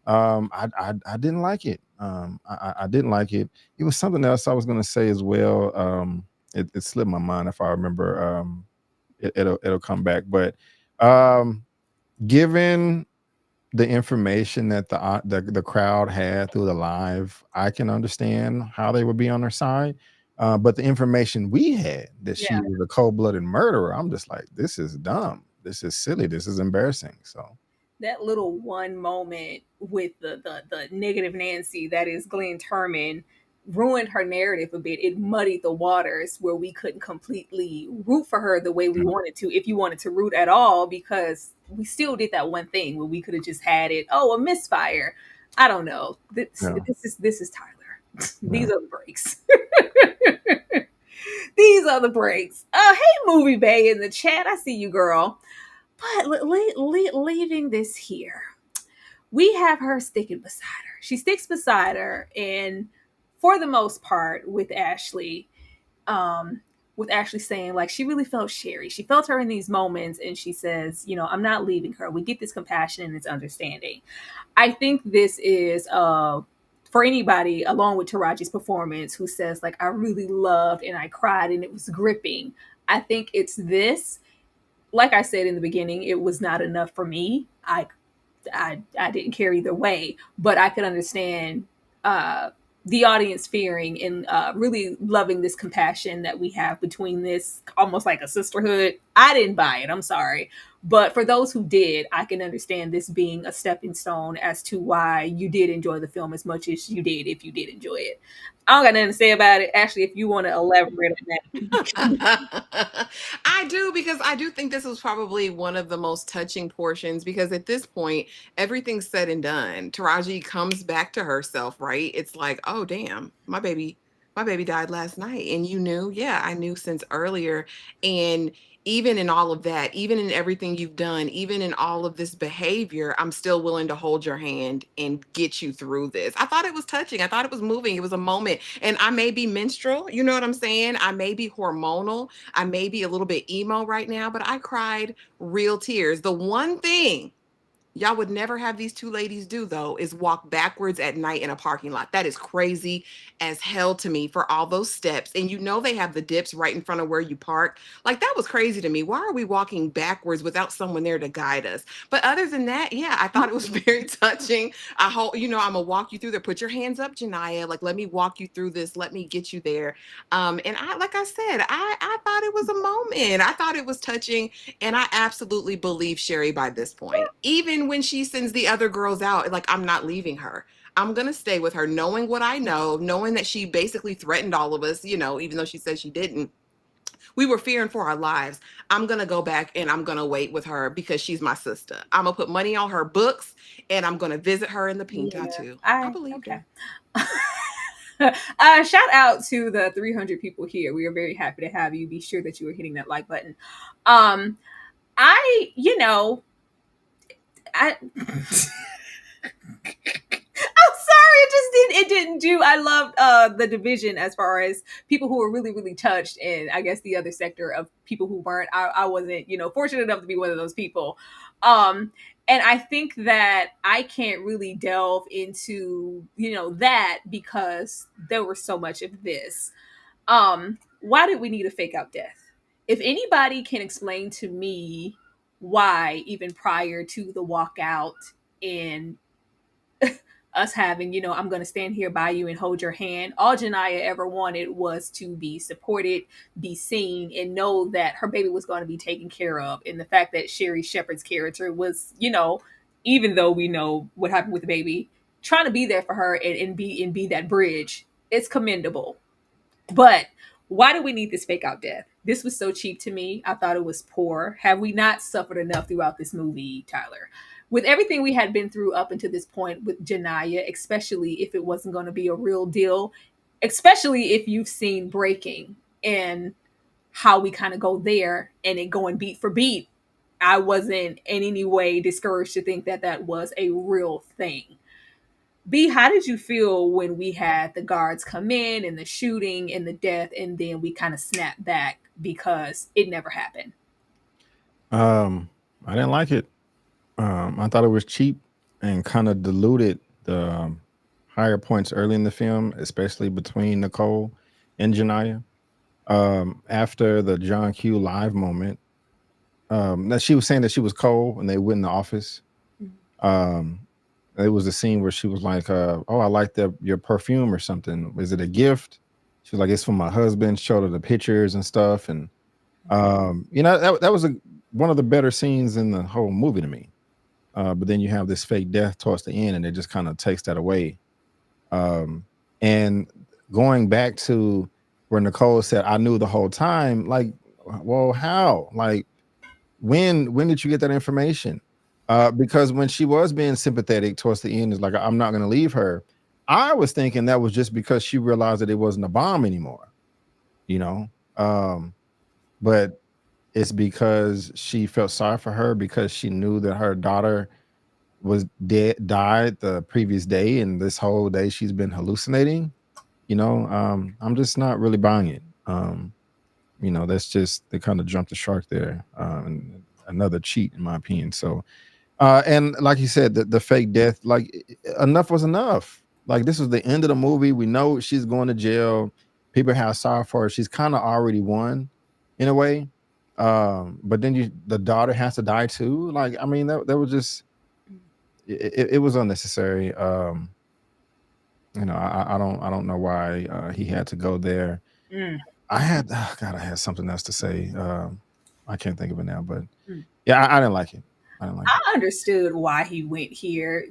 I didn't like it. I didn't like it. It was something else I was going to say as well. It slipped my mind. If I remember, it'll come back. But given the information that the crowd had through the live, I can understand how they would be on their side. But the information we had that she was a cold-blooded murderer, I'm just like, this is dumb. This is silly. This is embarrassing. So that little one moment with the negative Nancy that is Glenn Turman ruined her narrative a bit. It muddied the waters where we couldn't completely root for her the way we wanted to, if you wanted to root at all, because we still did that one thing where we could have just had it. Oh, a misfire. I don't know. This is Tyler. These are the breaks. These are the breaks. Hey, Movie Bay in the chat. I see you, girl. But leaving this here, we have her sticking beside her. She sticks beside her, and for the most part, with Ashley saying like she really felt Sherri. She felt her in these moments, and she says, I'm not leaving her. We get this compassion and this understanding. I think this is for anybody, along with Taraji's performance, who says like I really loved and I cried and it was gripping. I think it's this. Like I said in the beginning, it was not enough for me. I didn't care either way, but I could understand the audience fearing and really loving this compassion that we have between this, almost like a sisterhood. I didn't buy it. I'm sorry. But for those who did, I can understand this being a stepping stone as to why you did enjoy the film as much as you did if you did enjoy it. I don't got nothing to say about it. Ashley, if you want to elaborate on that. I do, because I do think this was probably one of the most touching portions, because at this point, everything's said and done. Taraji comes back to herself, right? It's like, oh damn, my baby died last night. And you knew? Yeah, I knew since earlier. And even in all of that, even in everything you've done, even in all of this behavior, I'm still willing to hold your hand and get you through this. I thought it was touching. I thought it was moving. It was a moment. And I may be menstrual, you know what I'm saying? I may be hormonal. I may be a little bit emo right now, but I cried real tears. The one thing y'all would never have these two ladies do, though, is walk backwards at night in a parking lot. That is crazy as hell to me, for all those steps. And they have the dips right in front of where you park. Like, that was crazy to me. Why are we walking backwards without someone there to guide us? But other than that, yeah, I thought it was very touching. I hope, I'm going to walk you through there. Put your hands up, Janiyah. Like, let me walk you through this. Let me get you there. And like I said, I thought it was a moment. I thought it was touching. And I absolutely believe Sherri by this point. Even when she sends the other girls out, like, I'm not leaving her. I'm going to stay with her, knowing what I know, knowing that she basically threatened all of us, even though she said she didn't. We were fearing for our lives. I'm going to go back and I'm going to wait with her because she's my sister. I'm going to put money on her books and I'm going to visit her in the pink tattoo. I believe her. Shout out to the 300 people here. We are very happy to have you. Be sure that you are hitting that like button. I'm sorry, it didn't do. I loved the division as far as people who were really, really touched, and I guess the other sector of people who weren't. I wasn't, fortunate enough to be one of those people. And I think that I can't really delve into, that because there was so much of this. Why did we need a fake out death? If anybody can explain to me why, even prior to the walkout and us having, I'm going to stand here by you and hold your hand. All Janiyah ever wanted was to be supported, be seen, and know that her baby was going to be taken care of. And the fact that Sherri Shepherd's character was, even though we know what happened with the baby, trying to be there for her and be that bridge, it's commendable. But why do we need this fake out death? This was so cheap to me. I thought it was poor. Have we not suffered enough throughout this movie, Tyler? With everything we had been through up until this point with Janiyah, especially if it wasn't going to be a real deal, especially if you've seen Breaking and how we kind of go there and it going beat for beat, I wasn't in any way discouraged to think that that was a real thing. B, how did you feel when we had the guards come in and the shooting and the death, and then we kind of snapped back because it never happened? I didn't like it. I thought it was cheap and kind of diluted the higher points early in the film, especially between Nicole and Janiyah. After the John Q live moment, that she was saying that she was cold when they went in the office. It was a scene where she was like, "Oh, I like your perfume or something. Is it a gift?" She was like, "It's from my husband." Showed her the pictures and stuff, and that was one of the better scenes in the whole movie to me. But then you have this fake death towards the end, and it just kind of takes that away. And going back to where Nicole said, "I knew the whole time." Like, well, how? Like, when did you get that information? Because when she was being sympathetic towards the end, is like, "I'm not going to leave her." I was thinking that was just because she realized that it wasn't a bomb anymore, but it's because she felt sorry for her because she knew that her daughter died the previous day, and this whole day she's been hallucinating. I'm just not really buying it. That's just they kind of jumped the shark there, and another cheat in my opinion. So, and like you said, the fake death, like enough was enough. Like this was the end of the movie. We know she's going to jail. People have sorry for her. She's kind of already won, in a way. But then the daughter has to die too. Like, I mean, that was just it was unnecessary. I don't know why he had to go there. I had something else to say. I can't think of it now, but yeah, I didn't like it. I understood why he went here.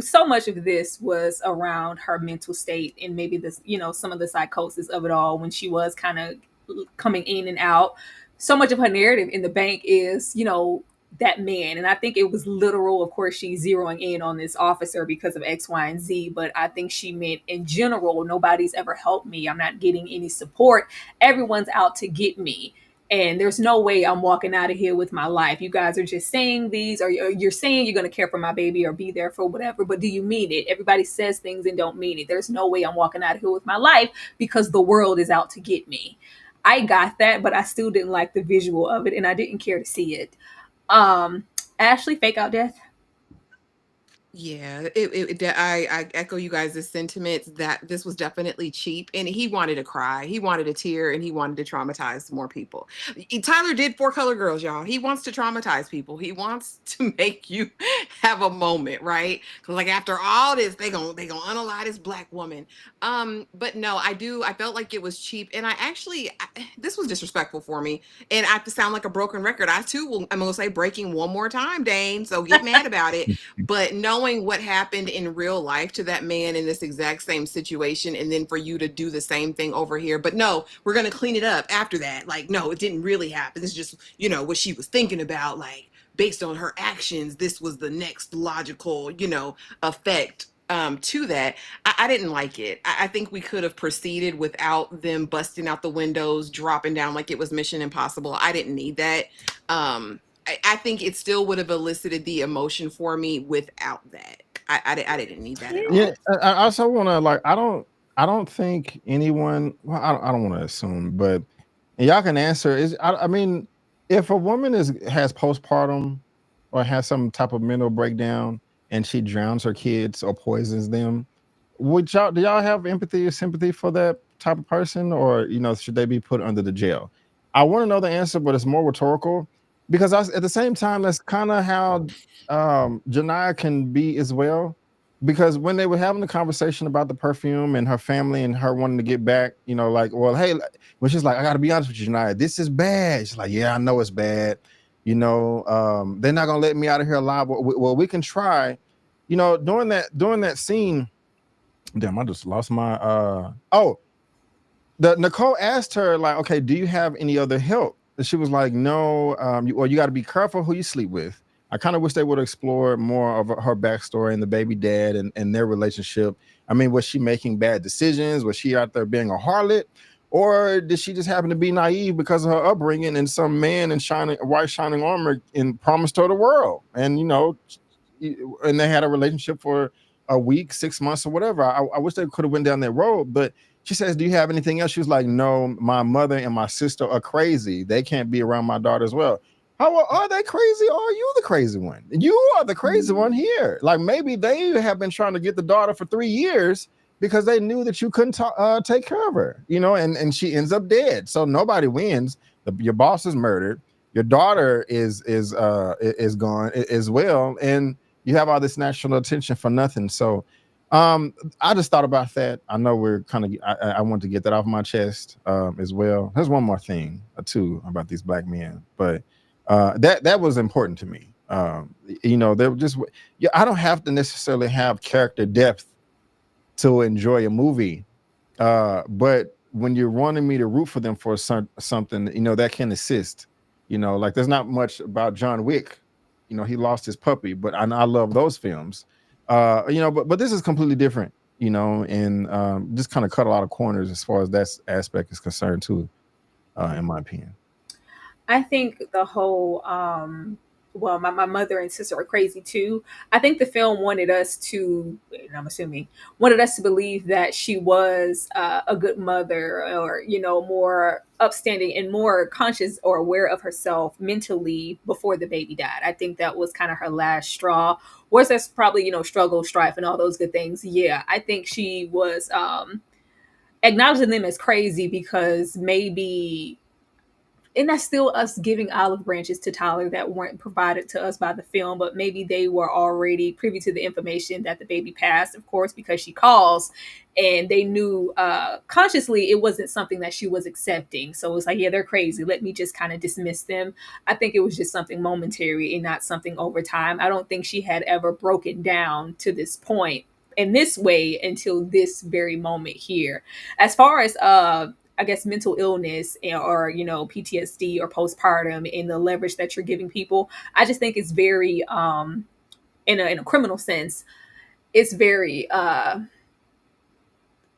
So much of this was around her mental state and maybe this, some of the psychosis of it all when she was kind of coming in and out. So much of her narrative in the bank is, that man. And I think it was literal. Of course, she's zeroing in on this officer because of X, Y, and Z. But I think she meant in general, nobody's ever helped me. I'm not getting any support. Everyone's out to get me. And there's no way I'm walking out of here with my life. You guys are just saying these, or you're saying you're going to care for my baby or be there for whatever, but do you mean it? Everybody says things and don't mean it. There's no way I'm walking out of here with my life because the world is out to get me. I got that, but I still didn't like the visual of it, and I didn't care to see it. Ashley, fake out death. Yeah, I echo you guys' sentiments that this was definitely cheap, and he wanted to cry, he wanted a tear, and he wanted to traumatize more people. Tyler did Four Color Girls, y'all. He wants to traumatize people. He wants to make you have a moment, right? Because like after all this, they gonna unalive this black woman. But no, I felt like it was cheap, and this was disrespectful for me, and I have to sound like a broken record. I'm gonna say breaking one more time, Dane. So get mad about it, but knowing what happened in real life to that man in this exact same situation, and then for you to do the same thing over here, but no, we're going to clean it up after that. Like, no, it didn't really happen. This is just, what she was thinking about, like, based on her actions, this was the next logical, effect to that. I didn't like it. I think we could have proceeded without them busting out the windows, dropping down like it was Mission Impossible. I didn't need that. I think it still would have elicited the emotion for me without that. I didn't need that at Yeah, all. I also want to like I don't think anyone. Well, I don't want to assume, but and y'all can answer. I mean, if a woman has postpartum or has some type of mental breakdown and she drowns her kids or poisons them, would y'all do y'all have empathy or sympathy for that type of person, or should they be put under the jail? I want to know the answer, but it's more rhetorical because at the same time that's kind of how Janiyah can be as well, because when they were having the conversation about the perfume and her family and her wanting to get back, like, well, hey, when she's like, I got to be honest with you, Janiyah, this is bad. She's like, yeah, I know it's bad. They're not gonna let me out of here alive. Well, we can try. During that scene, damn, I just lost my. The Nicole asked her like, okay, do you have any other help? And she was like, no. You got to be careful who you sleep with. I kind of wish they would explore more of her backstory and the baby dad and their relationship. I mean, was she making bad decisions? Was she out there being a harlot? Or did she just happen to be naive because of her upbringing and some man in white shining armor and promised her the world? And, and they had a relationship for a week, 6 months or whatever. I wish they could have went down that road, but she says, do you have anything else? She was like, no, my mother and my sister are crazy. They can't be around my daughter as well. How are they crazy, or are you the crazy one? You are the crazy one here. Like, maybe they have been trying to get the daughter for 3 years because they knew that you couldn't take care of her, and she ends up dead. So nobody wins. Your boss is murdered. Your daughter is gone as well. And you have all this national attention for nothing. So I just thought about that. I know we're kind of I want to get that off my chest as well. There's one more thing too about these black men, but that was important to me. They were just, I don't have to necessarily have character depth to enjoy a movie, but when you're wanting me to root for them for something, that can assist. Like there's not much about John Wick. He lost his puppy, but I love those films. But this is completely different, and just kind of cut a lot of corners as far as that aspect is concerned too, in my opinion. I think the whole well, my mother and sister are crazy too. I think the film wanted us to, and I'm assuming, wanted us to believe that she was a good mother, or more upstanding and more conscious or aware of herself mentally before the baby died. I think that was kind of her last straw. Whereas that's probably struggle, strife, and all those good things. Yeah, I think she was acknowledging them as crazy because maybe, and that's still us giving olive branches to Tyler that weren't provided to us by the film, but maybe they were already privy to the information that the baby passed, of course, because she calls, and they knew consciously it wasn't something that she was accepting. So it was like, yeah, they're crazy. Let me just kind of dismiss them. I think it was just something momentary and not something over time. I don't think she had ever broken down to this point in this way until this very moment here. As far as I guess mental illness or PTSD or postpartum and the leverage that you're giving people, I just think it's very in a criminal sense, it's very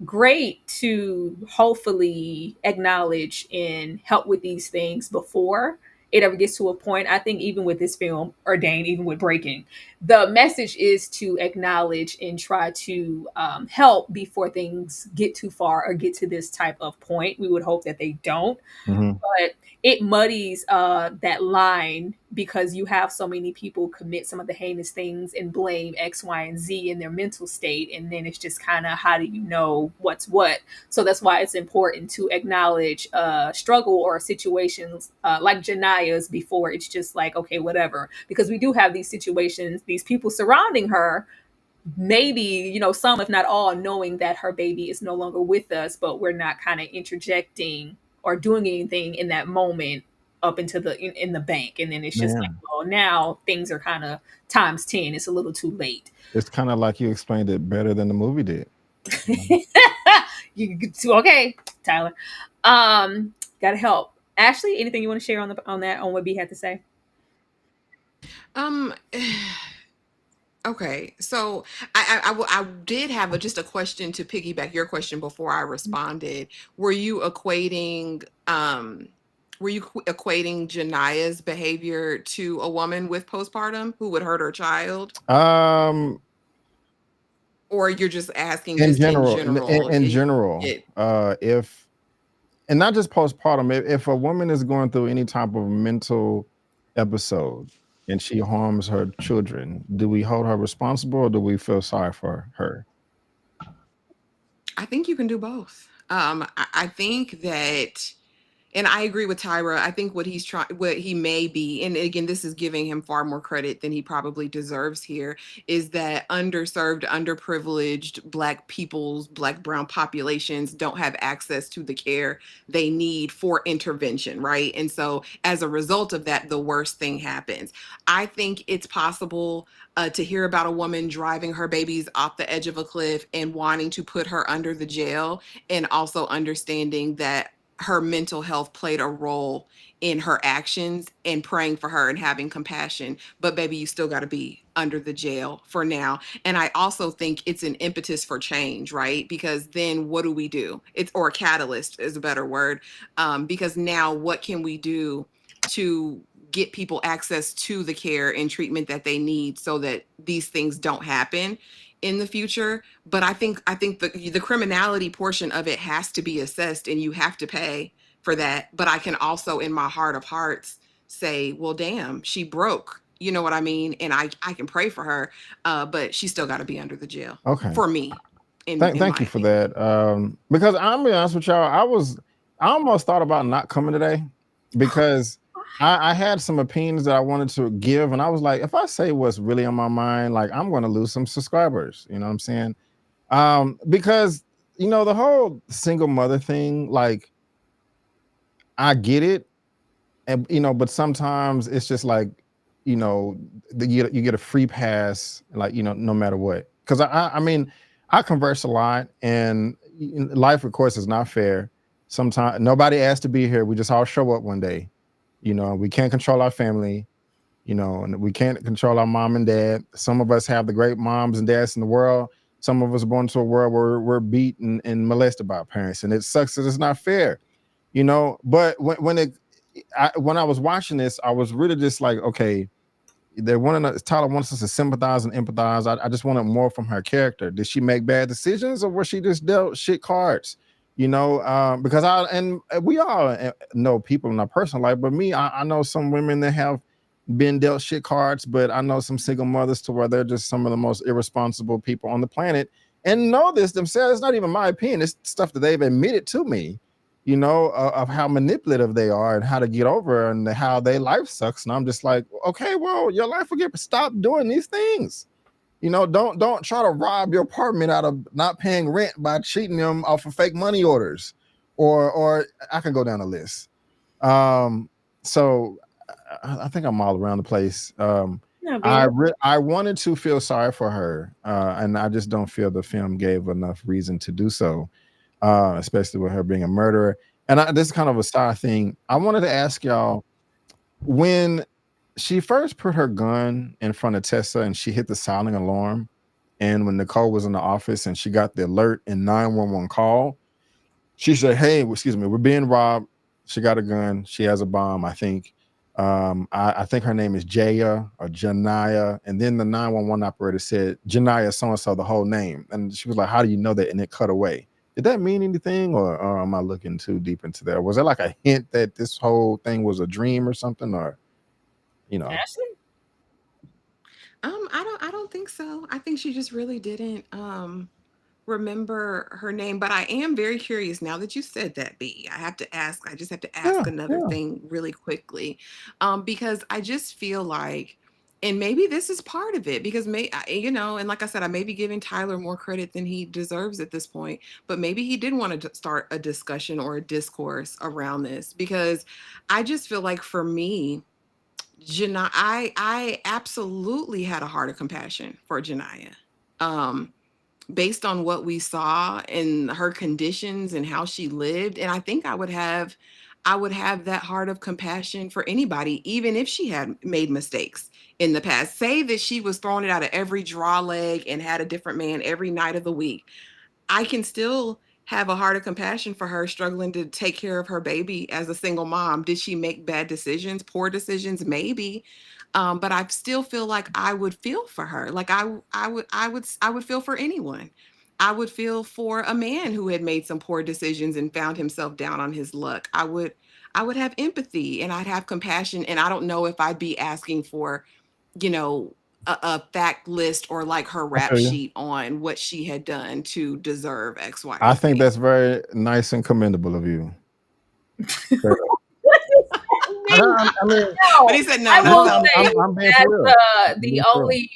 great to hopefully acknowledge and help with these things before it ever gets to a point. I think even with this film, Ordained, even with Breaking, the message is to acknowledge and try to help before things get too far or get to this type of point. We would hope that they don't, Mm-hmm. but it muddies that line because you have so many people commit some of the heinous things and blame X, Y, and Z in their mental state. And then it's just kind of, how do you know what's what? So that's why it's important to acknowledge struggle or situations like Janiyah's before it's just like, okay, whatever. Because we do have these situations, these people surrounding her, maybe, some, if not all, knowing that her baby is no longer with us, but we're not kind of interjecting or doing anything in that moment up into in the bank. And then it's just like, Man, well, now things are kind of times 10. It's a little too late. it's kind of like you explained it better than the movie did. Okay, Tyler. Gotta help. Ashley, anything you want to share on what B had to say? Um. Okay, so I did have just a question to piggyback your question before I responded. Were you equating were you equating Jania's behavior to a woman with postpartum who would hurt her child? Um, Or you're just asking in just in general, general? in general, It if and not just postpartum, if a woman is going through any type of mental episode and she harms her children, do we hold her responsible or do we feel sorry for her? I think you can do both. I think that, and I agree with Tyra. I think what he may be, and again, this is giving him far more credit than he probably deserves here, is that underserved, underprivileged Black peoples, Black brown populations don't have access to the care they need for intervention, right? And so as a result of that, the worst thing happens. I think it's possible to hear about a woman driving her babies off the edge of a cliff and wanting to put her under the jail, and also understanding that her mental health played a role in her actions, and praying for her and having compassion. But baby, you still got to be under the jail for now. And I also think it's an impetus for change, right? Because then what do we do? It's, or a catalyst is a better word. Because now what can we do to get people access to the care and treatment that they need so that these things don't happen in the future? But I think the criminality portion of it has to be assessed, and you have to pay for that. But I can also, in my heart of hearts, say, well, damn, she broke. You know what I mean? And I can pray for her, but she still got to be under the jail Okay. for me. In Thank my you for opinion. that. Because I'm gonna be honest with y'all, I almost thought about not coming today because I had some opinions that I wanted to give, and I was like, if I say what's really on my mind, like I'm gonna lose some subscribers. You know what I'm saying? Because the whole single mother thing, like I get it, and but sometimes it's just like, you get a free pass, like no matter what. Because I mean, I converse a lot, and life, of course, is not fair. Sometimes nobody asked to be here. We just all show up one day. We can't control our family. And we can't control our mom and dad. Some of us have the great moms and dads in the world. Some of us are born into a world where we're beaten and molested by our parents, and it sucks that it's not fair. But when I was watching this, I was really just like, okay, Tyler wants us to sympathize and empathize. I just wanted more from her character. Did she make bad decisions, or was she just dealt shit cards? Because we all know people in our personal life, but me, I know some women that have been dealt shit cards, but I know some single mothers to where they're just some of the most irresponsible people on the planet, and know this themselves. It's not even my opinion. It's stuff that they've admitted to me, of how manipulative they are and how to get over and how their life sucks. And I'm just like, okay, well, your life will stop doing these things. Don't try to rob your apartment out of not paying rent by cheating them off of fake money orders, or I can go down the list. So I think I'm all around the place. No, I wanted to feel sorry for her, and I just don't feel the film gave enough reason to do so, especially with her being a murderer. And this is kind of a side thing. I wanted to ask y'all, when she first put her gun in front of Tessa and she hit the silent alarm, and when Nicole was in the office and she got the alert and 911 call, she said, hey, excuse me, we're being robbed. She got a gun. She has a bomb, I think. I think her name is Jaya or Janaya. And then the 911 operator said, Janaya so-and-so, the whole name. And she was like, how do you know that? And it cut away. Did that mean anything, or am I looking too deep into that? Was there like a hint that this whole thing was a dream or something, or, Ashley? I don't think so. I think she just really didn't remember her name. But I am very curious now that you said that, B. I just have to ask another thing really quickly. Because I just feel like, and maybe this is part of it, because and like I said, I may be giving Tyler more credit than he deserves at this point, but maybe he did want to start a discussion or a discourse around this, because I just feel like, for me, I absolutely had a heart of compassion for Janiyah. Based on what we saw in her conditions and how she lived. And I think I would have that heart of compassion for anybody, even if she had made mistakes in the past. Say that she was throwing it out of every draw leg and had a different man every night of the week. I can still have a heart of compassion for her struggling to take care of her baby as a single mom. Did she make bad decisions, poor decisions? Maybe. But I still feel like I would feel for her. Like I would feel for anyone. I would feel for a man who had made some poor decisions and found himself down on his luck. I would have empathy and I'd have compassion. And I don't know if I'd be asking for, you know, a fact list or like her I rap feel you. sheet on what she had done to deserve X, Y, I or think Z. that's very nice and commendable of you. What does that mean? I mean, But No, he said, I no, that's will not say me. I'm being as for real. I'm the being for real. only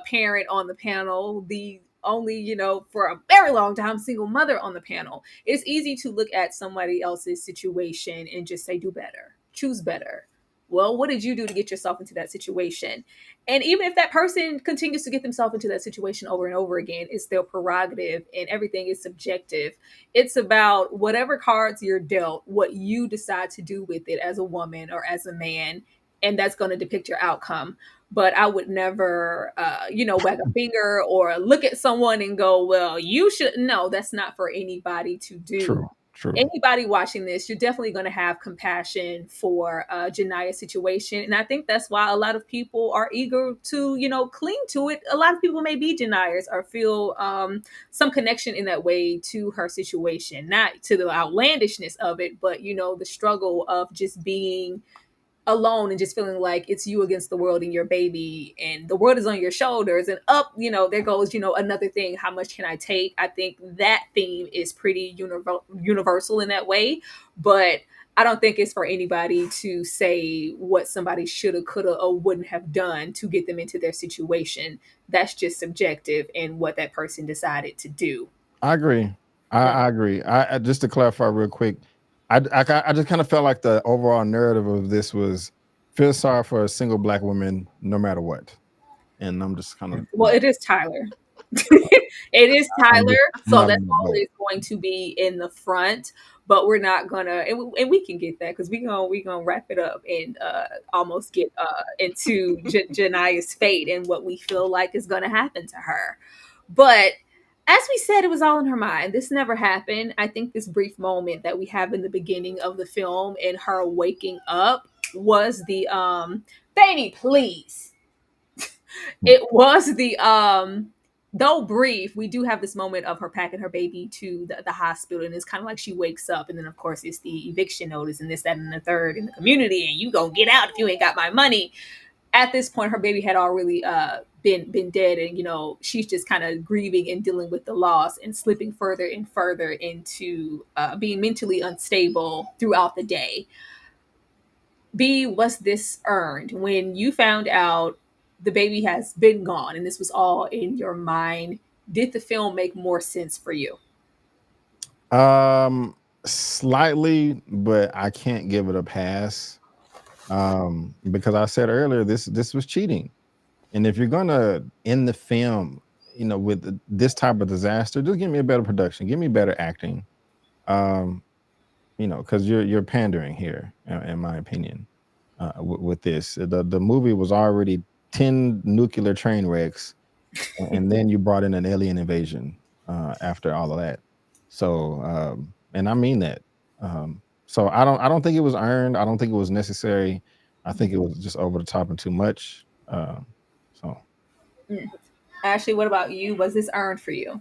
parent on the panel, the only, for a very long time, single mother on the panel, it's easy to look at somebody else's situation and just say, do better, choose better. Well, what did you do to get yourself into that situation? And even if that person continues to get themselves into that situation over and over again, it's their prerogative and everything is subjective. It's about whatever cards you're dealt, what you decide to do with it as a woman or as a man, and that's going to depict your outcome. But I would never, wag a finger or look at someone and go, well, you should. No, that's not for anybody to do. True. True. Anybody watching this, you're definitely going to have compassion for Jania's situation. And I think that's why a lot of people are eager to, cling to it. A lot of people may be deniers or feel some connection in that way to her situation, not to the outlandishness of it, but, the struggle of just being alone and just feeling like it's you against the world and your baby and the world is on your shoulders and up, there goes, another thing. How much can I take? I think that theme is pretty universal in that way, but I don't think it's for anybody to say what somebody shoulda, coulda, or wouldn't have done to get them into their situation. That's just subjective and what that person decided to do. I agree. I agree. I just to clarify real quick, I just kind of felt like the overall narrative of this was feel sorry for a single black woman no matter what, and I'm just kind of Well, it is Tyler. It is I'm Tyler, just so not that's on the boat. always going to be in the front. But we're not gonna, and we can get that because we gonna wrap it up and almost get into Jania's fate and what we feel like is gonna happen to her. But as we said, it was all in her mind. This never happened. I think this brief moment that we have in the beginning of the film and her waking up was the baby, please. It was the though brief, we do have this moment of her packing her baby to the hospital, and it's kind of like she wakes up, and then of course it's the eviction notice and this, that, and the third in the community, and you gonna get out if you ain't got my money. At this point, her baby had already been dead, and she's just kind of grieving and dealing with the loss and slipping further and further into being mentally unstable throughout the day. B, was this earned when you found out the baby has been gone and this was all in your mind? Did the film make more sense for you? Slightly, but I can't give it a pass. Because I said earlier this was cheating, and if you're gonna end the film, with this type of disaster, just give me a better production, give me better acting. Um, because you're pandering here, in my opinion. With this, the movie was already 10 nuclear train wrecks, and then you brought in an alien invasion after all of that. So, and I mean that. So I don't think it was earned. I don't think it was necessary. I think it was just over the top and too much. So Mm. Ashley, what about you? Was this earned for you?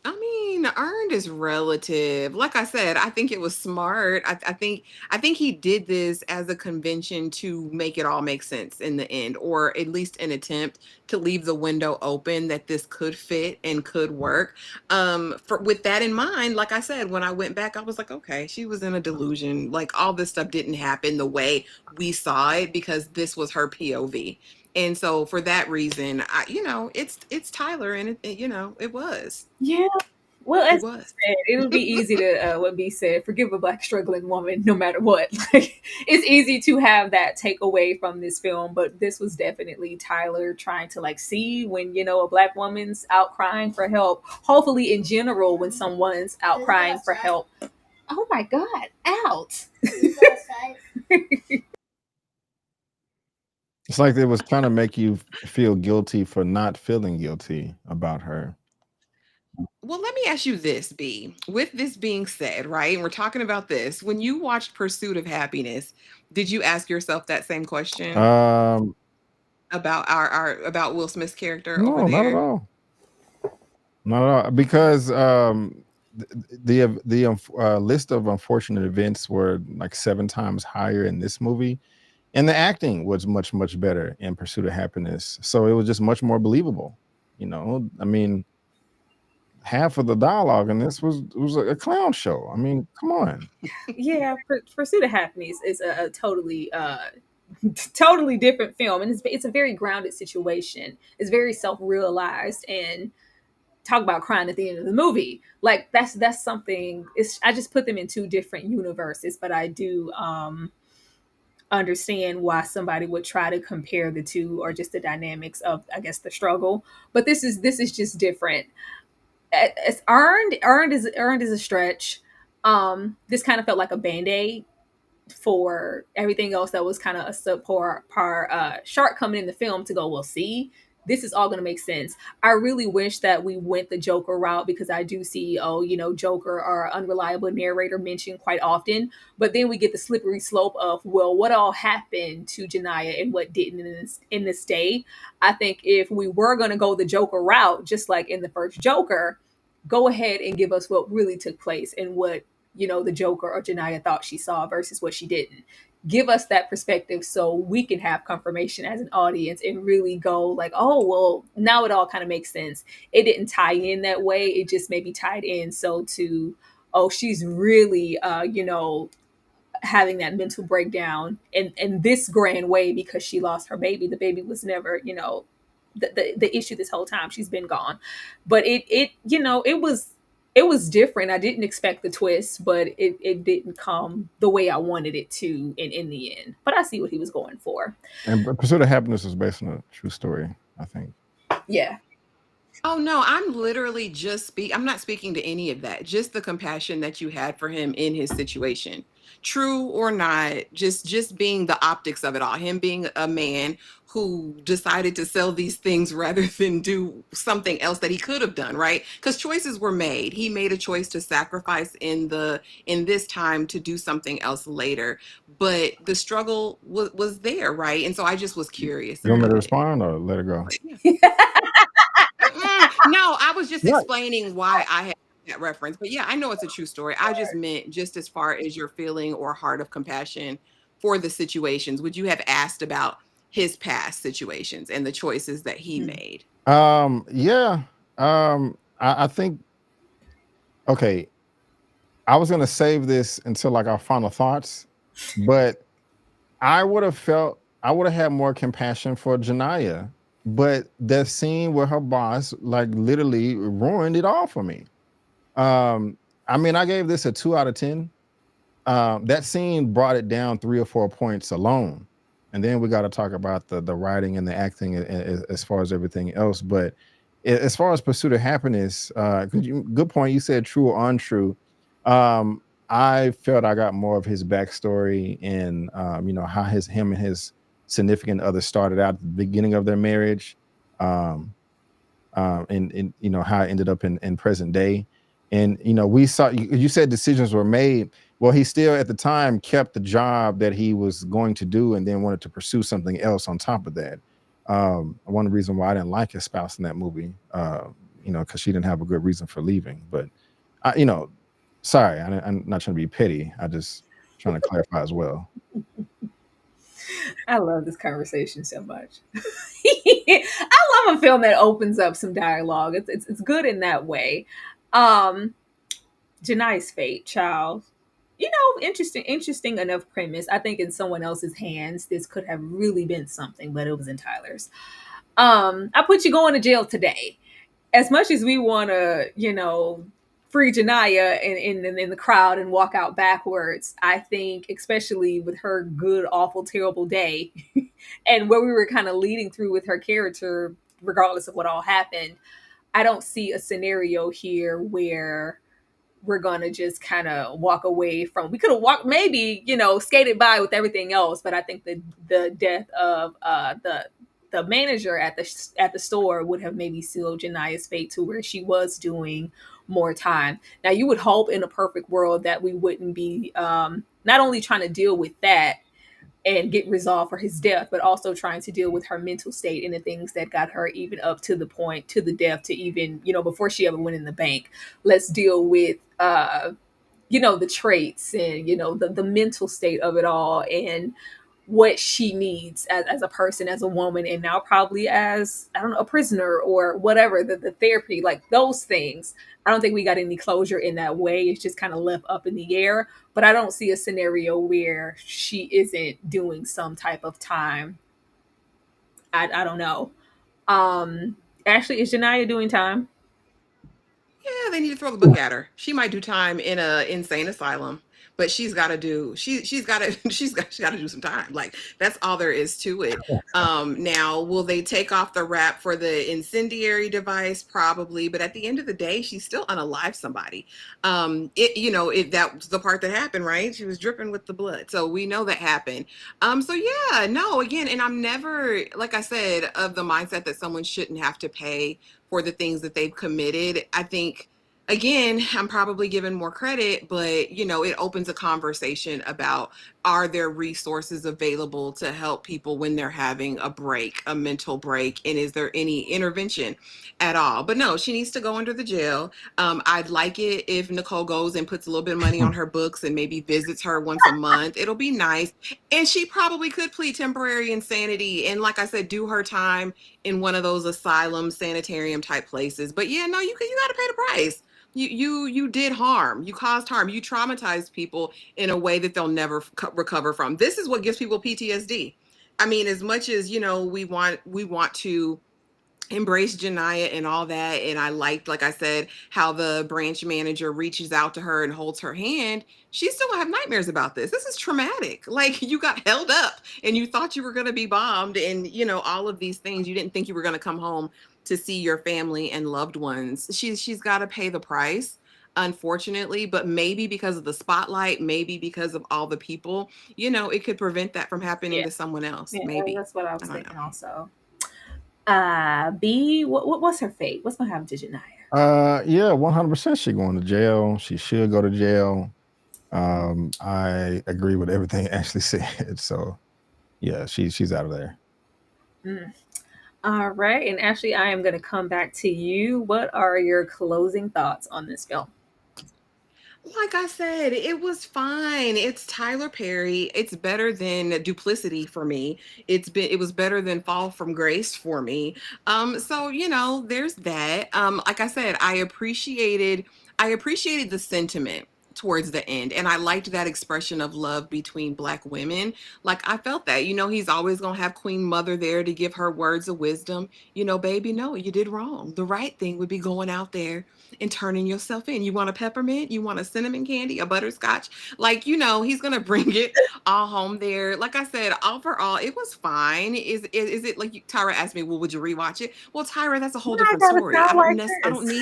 I mean, earned is relative. Like I said, I think it was smart. I think he did this as a convention to make it all make sense in the end, or at least an attempt to leave the window open that this could fit and could work. For with that in mind, like I said, when I went back, I was like, okay, she was in a delusion. Like all this stuff didn't happen the way we saw it because this was her POV. And so for that reason, it's Tyler, and it was. Yeah. Well, It as you was. said, it would be easy to what B said, forgive a black struggling woman no matter what. Like it's easy to have that takeaway from this film, but this was definitely Tyler trying to like see when a black woman's out crying for help. Hopefully, in general, when someone's out crying for help. Oh my God! Out. it's like it was trying to make you feel guilty for not feeling guilty about her. Well, let me ask you this, B. With this being said, right, and we're talking about this, when you watched Pursuit of Happiness, did you ask yourself that same question Um, about our about Will Smith's character over no, not at there? all. Not at all. Because the list of unfortunate events were like 7 times higher in this movie, and the acting was much better in Pursuit of Happiness. So it was just much more believable. I mean, half of the dialogue in this was a clown show. I mean, come on. Yeah, Pursuit of Happiness is a totally totally different film, and it's a very grounded situation. It's very self-realized, and talk about crying at the end of the movie. Like that's something. It's I just put them in two different universes, but I do understand why somebody would try to compare the two, or just the dynamics of, I guess, the struggle. But this is just different. It's earned is a stretch. This kind of felt like a band-aid for everything else that was kind of a subpar shark coming in the film to go, well, see, this is all going to make sense. I really wish that we went the Joker route, because I do see, Joker or unreliable narrator mentioned quite often. But then we get the slippery slope of, well, what all happened to Janiyah and what didn't in this day. I think if we were going to go the Joker route, just like in the first Joker, go ahead and give us what really took place and what the Joker or Janiyah thought she saw versus what she didn't. Give us that perspective so we can have confirmation as an audience and really go like, oh, well, now it all kind of makes sense. It didn't tie in that way. It just maybe tied in so to, oh, she's really, having that mental breakdown in this grand way because she lost her baby. The baby was never, the issue this whole time. She's been gone. But it was different. I didn't expect the twist, but it didn't come the way I wanted it to in the end. But I see what he was going for. And Pursuit of Happiness is based on a true story, I think. Yeah. Oh no, I'm not speaking to any of that. Just the compassion that you had for him in his situation. True or not, just being the optics of it all. Him being a man who decided to sell these things rather than do something else that he could have done, right? Because choices were made. He made a choice to sacrifice in this time to do something else later. But the struggle was there, right? And so I just was curious You want me to about it. respond or let it go? No, I was just Right. explaining why I had that reference. But yeah, I know it's a true story. I just meant just as far as your feeling or heart of compassion for the situations, would you have asked about his past situations and the choices that he made? Yeah. I think, okay, I was gonna save this until like our final thoughts, but I would have had more compassion for Janiyah, but that scene with her boss like literally ruined it all for me. I mean, I gave this a 2 out of 10. That scene brought it down 3 or 4 points alone, and then we got to talk about the writing and the acting as far as everything else. But as far as Pursuit of Happiness, good point. You said true or untrue. I felt I got more of his backstory and how him and his significant other started out at the beginning of their marriage, and how it ended up in present day. And we saw you said decisions were made. Well, he still at the time kept the job that he was going to do and then wanted to pursue something else on top of that. One of the reasons why I didn't like his spouse in that movie, because she didn't have a good reason for leaving. But sorry, I'm not trying to be petty. I just trying to clarify as well. I love this conversation so much. I love a film that opens up some dialogue. It's good in that way. Janiyah's fate, child. Interesting enough premise. I think in someone else's hands, this could have really been something, but it was in Tyler's. I put you going to jail today. As much as we want to, free Janiyah in the crowd and walk out backwards, I think, especially with her good, awful, terrible day, and where we were kind of leading through with her character, regardless of what all happened, I don't see a scenario here where we're gonna just kind of walk away from. We could have walked, maybe skated by with everything else, but I think the death of the the manager at the store would have maybe sealed Jania's fate to where she was doing more time. Now, you would hope in a perfect world that we wouldn't be not only trying to deal with that and get resolved for his death, but also trying to deal with her mental state and the things that got her even up to the point to the death, to even, before she ever went in the bank. Let's deal with the traits and the mental state of it all, and what she needs as a person, as a woman, and now probably as, I don't know, a prisoner or whatever, the therapy, like those things. I don't think we got any closure in that way. It's just kind of left up in the air. But I don't see a scenario where she isn't doing some type of time. I don't know. Actually, is Janiyah doing time? Yeah, they need to throw the book at her. She might do time in a insane asylum, but she's got to do she's got to she got to do some time. Like that's all there is to it. Now, will they take off the wrap for the incendiary device? Probably, but at the end of the day, she's still unalive somebody. That was the part that happened, right? She was dripping with the blood, so we know that happened. So yeah, no, again, and I'm never, like I said, of the mindset that someone shouldn't have to pay for the things that they've committed. I think, again, I'm probably given more credit, but it opens a conversation about, are there resources available to help people when they're having a break, a mental break, and is there any intervention at all? But no, she needs to go under the jail. I'd like it if Nicole goes and puts a little bit of money on her books and maybe visits her once a month. It'll be nice. And she probably could plead temporary insanity and, like I said, do her time in one of those asylum sanitarium type places. But yeah, no, you got to pay the price. You did harm. You caused harm. You traumatized people in a way that they'll never recover from. This is what gives people PTSD. I mean, as much as we want to embrace Janiyah and all that, and I liked, like I said, how the branch manager reaches out to her and holds her hand. She still will have nightmares about this. This is traumatic. Like, you got held up and you thought you were going to be bombed, and all of these things. You didn't think you were going to come home to see your family and loved ones. She's got to pay the price, unfortunately, but maybe because of the spotlight, maybe because of all the people, it could prevent that from happening to someone else. Yeah, maybe that's what I was I don't thinking know. also. B, what's her fate? What's gonna happen to Janiyah? Yeah, 100% she going to jail. She should go to jail. I agree with everything Ashley said. So yeah, she's out of there. All right, and Ashley, I am gonna come back to you. What are your closing thoughts on this film? Like I said, it was fine. It's Tyler Perry. It's better than Duplicity for me. It was better than Fall from Grace for me. So there's that. Like I said, I appreciated the sentiment towards the end, and I liked that expression of love between Black women. Like, I felt that. He's always gonna have Queen Mother there to give her words of wisdom. Baby, no, you did wrong. The right thing would be going out there and turning yourself in. You want a peppermint? You want a cinnamon candy, a butterscotch? Like, he's gonna bring it all home there. Like I said, overall, it was fine. Is it like Tyra asked me, well, would you rewatch it? Well, Tyra, that's a whole Why I different gotta story. sound like I don't this?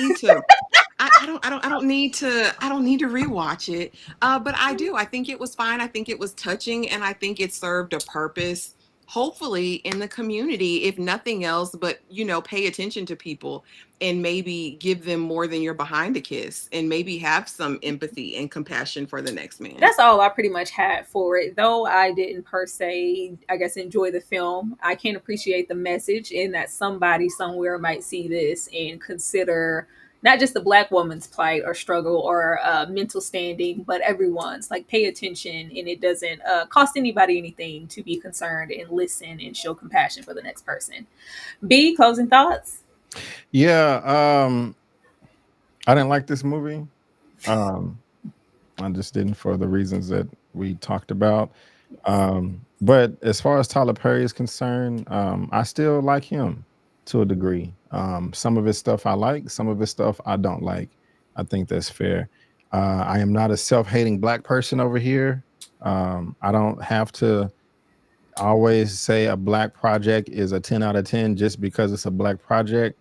need to. I don't need to rewatch it. But I do. I think it was fine. I think it was touching, and I think it served a purpose, hopefully, in the community, if nothing else, but pay attention to people and maybe give them more than you're behind a kiss, and maybe have some empathy and compassion for the next man. That's all I pretty much had for it. Though I didn't per se, I guess, enjoy the film, I can appreciate the message, in that somebody somewhere might see this and consider not just the Black woman's plight or struggle or mental standing, but everyone's. Like, pay attention, and it doesn't cost anybody anything to be concerned and listen and show compassion for the next person. B, closing thoughts? Yeah, I didn't like this movie. Um, I just didn't, for the reasons that we talked about. But as far as Tyler Perry is concerned, I still like him to a degree. Some of his stuff I like, some of his stuff I don't like. I think that's fair. I am not a self-hating Black person over here. I don't have to always say a Black project is a 10 out of 10 just because it's a Black project.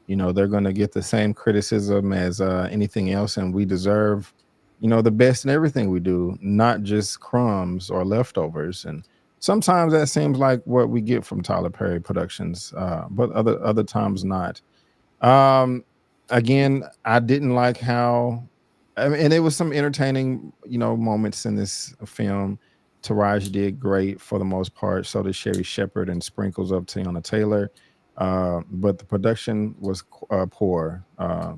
They're going to get the same criticism as anything else, and we deserve the best in everything we do, not just crumbs or leftovers. And sometimes that seems like what we get from Tyler Perry Productions, but other times not. Um, Again, I didn't like how, I mean, and it was some entertaining, moments in this film. Taraji did great for the most part. So did Sherri Shepherd and sprinkles of Teyana Taylor. But the production was poor,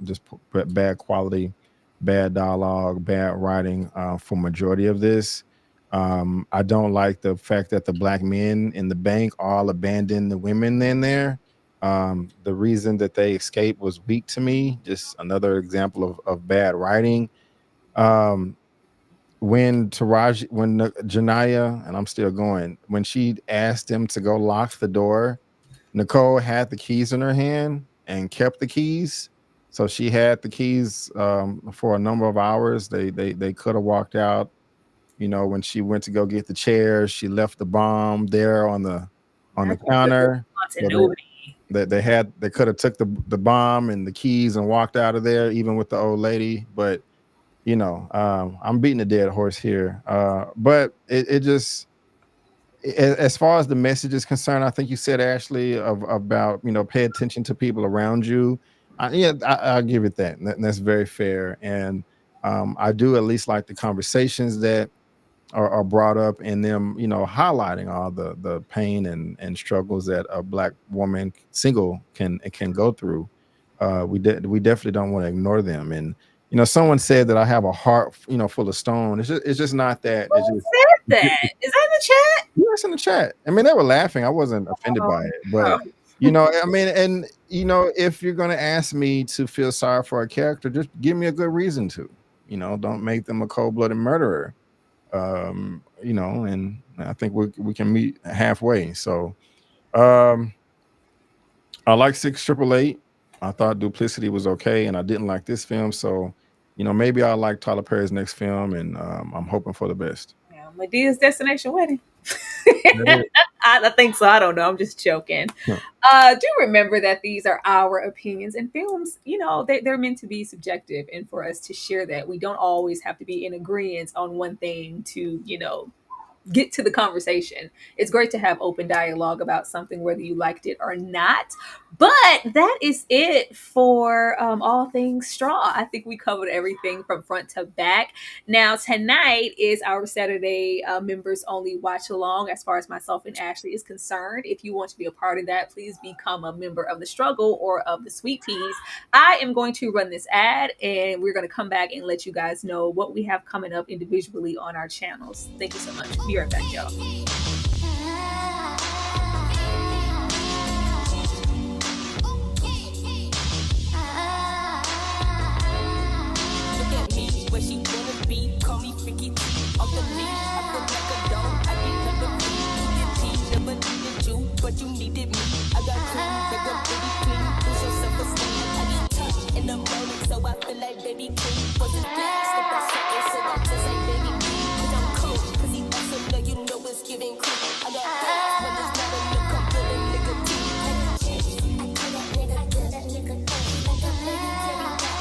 just bad quality, bad dialogue, bad writing for majority of this. I don't like the fact that the black men in the bank all abandoned the women in there. The reason that they escaped was weak to me. Just another example of bad writing. Um, when Janaya, and I'm still going, when she asked him to go lock the door, Nicole had the keys in her hand and kept the keys. So she had the keys for a number of hours. They could have walked out. When she went to go get the chairs, she left the bomb there on the That's a good counter. So continuity. they could have took the bomb and the keys and walked out of there, even with the old lady. But I'm beating a dead horse here. But it just, as far as the message is concerned, I think you said, Ashley, about pay attention to people around you. Yeah, I'll give it that. That's very fair. And I do at least like the conversations that are brought up in them, highlighting all the pain and struggles that a black woman single can go through. We definitely don't want to ignore them. And someone said that I have a heart, full of stone. It's just not that. Who It's just, said that? Is that in the chat? yes, in the chat. I mean, they were laughing. I wasn't offended by it, but I mean, and if you're gonna ask me to feel sorry for a character, just give me a good reason to. Don't make them a cold-blooded murderer. And I think we can meet halfway. So, I like 6888. I thought Duplicity was okay, and I didn't like this film. So, maybe I like Tyler Perry's next film, and I'm hoping for the best. Yeah, Medea's Destination Wedding. That I think so. I don't know. I'm just joking. Yeah. Do remember that these are our opinions, and films, they're meant to be subjective, and for us to share that, we don't always have to be in agreement on one thing to, get to the conversation. It's great to have open dialogue about something, whether you liked it or not. But that is it for all things Straw. I think we covered everything from front to back. Now, tonight is our Saturday members only watch along, as far as myself and Ashley is concerned. If you want to be a part of that, please become a member of the Struggle or of the Sweet Peas. I am going to run this ad, and we're going to come back and let you guys know what we have coming up individually on our channels. Thank you so much. Be right back, y'all. Where she wanna be, call me Freaky T. Off the leash, I feel like a dog. I get never free. Never needed you, but you needed me. I got clean, make up pretty clean. Lose your self-esteem. I get touched in the morning, so I feel like baby king. Was it black, step by second, so I just like baby me. But I'm cool, cause he also know you know it's giving creep. I got facts, but it's not a look, I'm feeling nigga tea. I tell that nigga, I tell that nigga, like a lady carry that.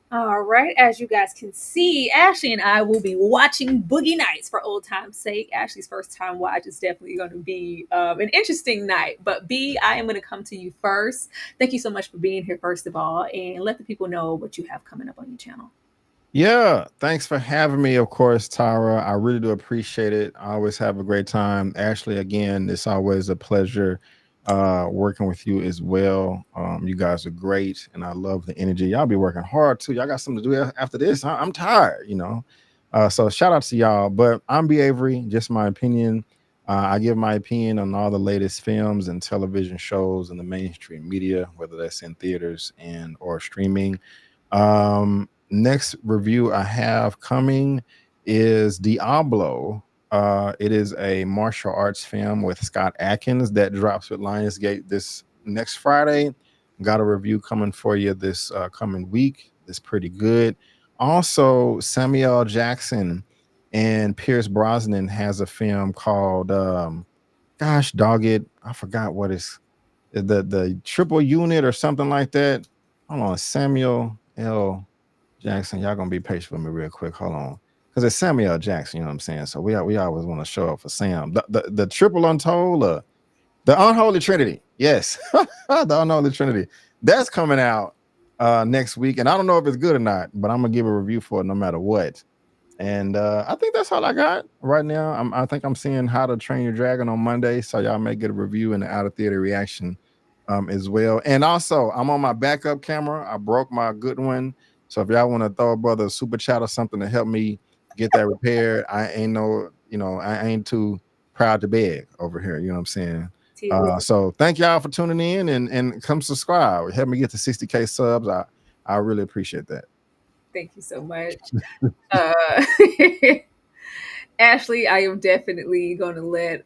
All right, as you guys can see, Ashley and I will be watching Boogie Nights for old time's sake. Ashley's first time watch is definitely going to be an interesting night. But B, I am going to come to you first. Thank you so much for being here, first of all, and let the people know what you have coming up on your channel. Yeah, thanks for having me, of course, Tara. I really do appreciate it. I always have a great time. Ashley, again, it's always a pleasure working with you as well. You guys are great, and I love the energy. Y'all be working hard too. Y'all got something to do after this. I'm tired, so shout out to y'all. But I'm B. Avery, just my opinion. I give my opinion on all the latest films and television shows in the mainstream media, whether that's in theaters and or streaming. Next review I have coming is Diablo. It is a martial arts film with Scott Adkins that drops with Lionsgate this next Friday. Got a review coming for you this coming week. It's pretty good. Also, Samuel Jackson and Pierce Brosnan has a film called gosh dog it, I forgot what it's the triple unit or something like that. Hold on, Samuel L. Jackson. Y'all gonna be patient with me real quick. Hold on. Because it's Samuel L. Jackson, you know what I'm saying? So we always want to show up for Sam. The triple untold, the unholy trinity. Yes. The unholy trinity. That's coming out next week. And I don't know if it's good or not, but I'm gonna give a review for it no matter what. And I think that's all I got right now. I think I'm seeing How to Train Your Dragon on Monday, so y'all may get a review and the out of theater reaction as well. And also, I'm on my backup camera. I broke my good one, so if y'all want to throw a brother a super chat or something to help me get that repaired, I ain't too proud to beg over here. You know what I'm saying? So thank y'all for tuning in and come subscribe. Help me get to 60K subs. I really appreciate that. Thank you so much. Ashley, I am definitely gonna let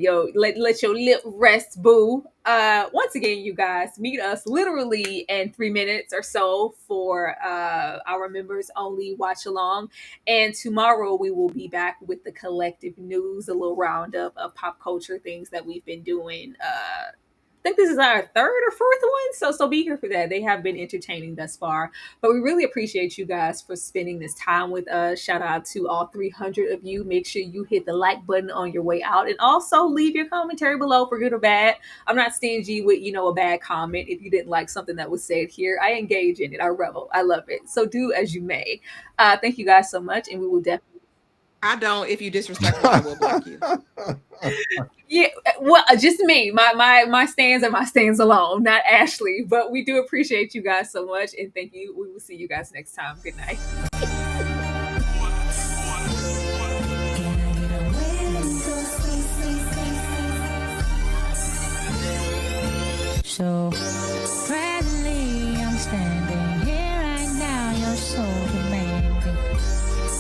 your lip rest, boo. Once again, you guys, meet us literally in 3 minutes or so for our members only watch along. And tomorrow we will be back with the collective news, a little roundup of pop culture things that we've been doing. I think this is our third or fourth one, so be here for that. They have been entertaining thus far, but we really appreciate you guys for spending this time with us. Shout out to all 300 of you. Make sure you hit the like button on your way out, and also leave your commentary below for good or bad. I'm not stingy with a bad comment. If you didn't like something that was said here, I engage in it. I revel. I love it. So do as you may. Thank you guys so much, and we will definitely. I don't. If you disrespectful, I will block you. Yeah, well, just me. My stands are my stands alone, not Ashley. But we do appreciate you guys so much, and thank you. We will see you guys next time. Good night. So presently I'm standing here right now, you're so demanding.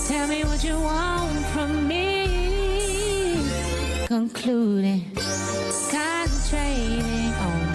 Tell me what you want from me. Concluding, concentrating on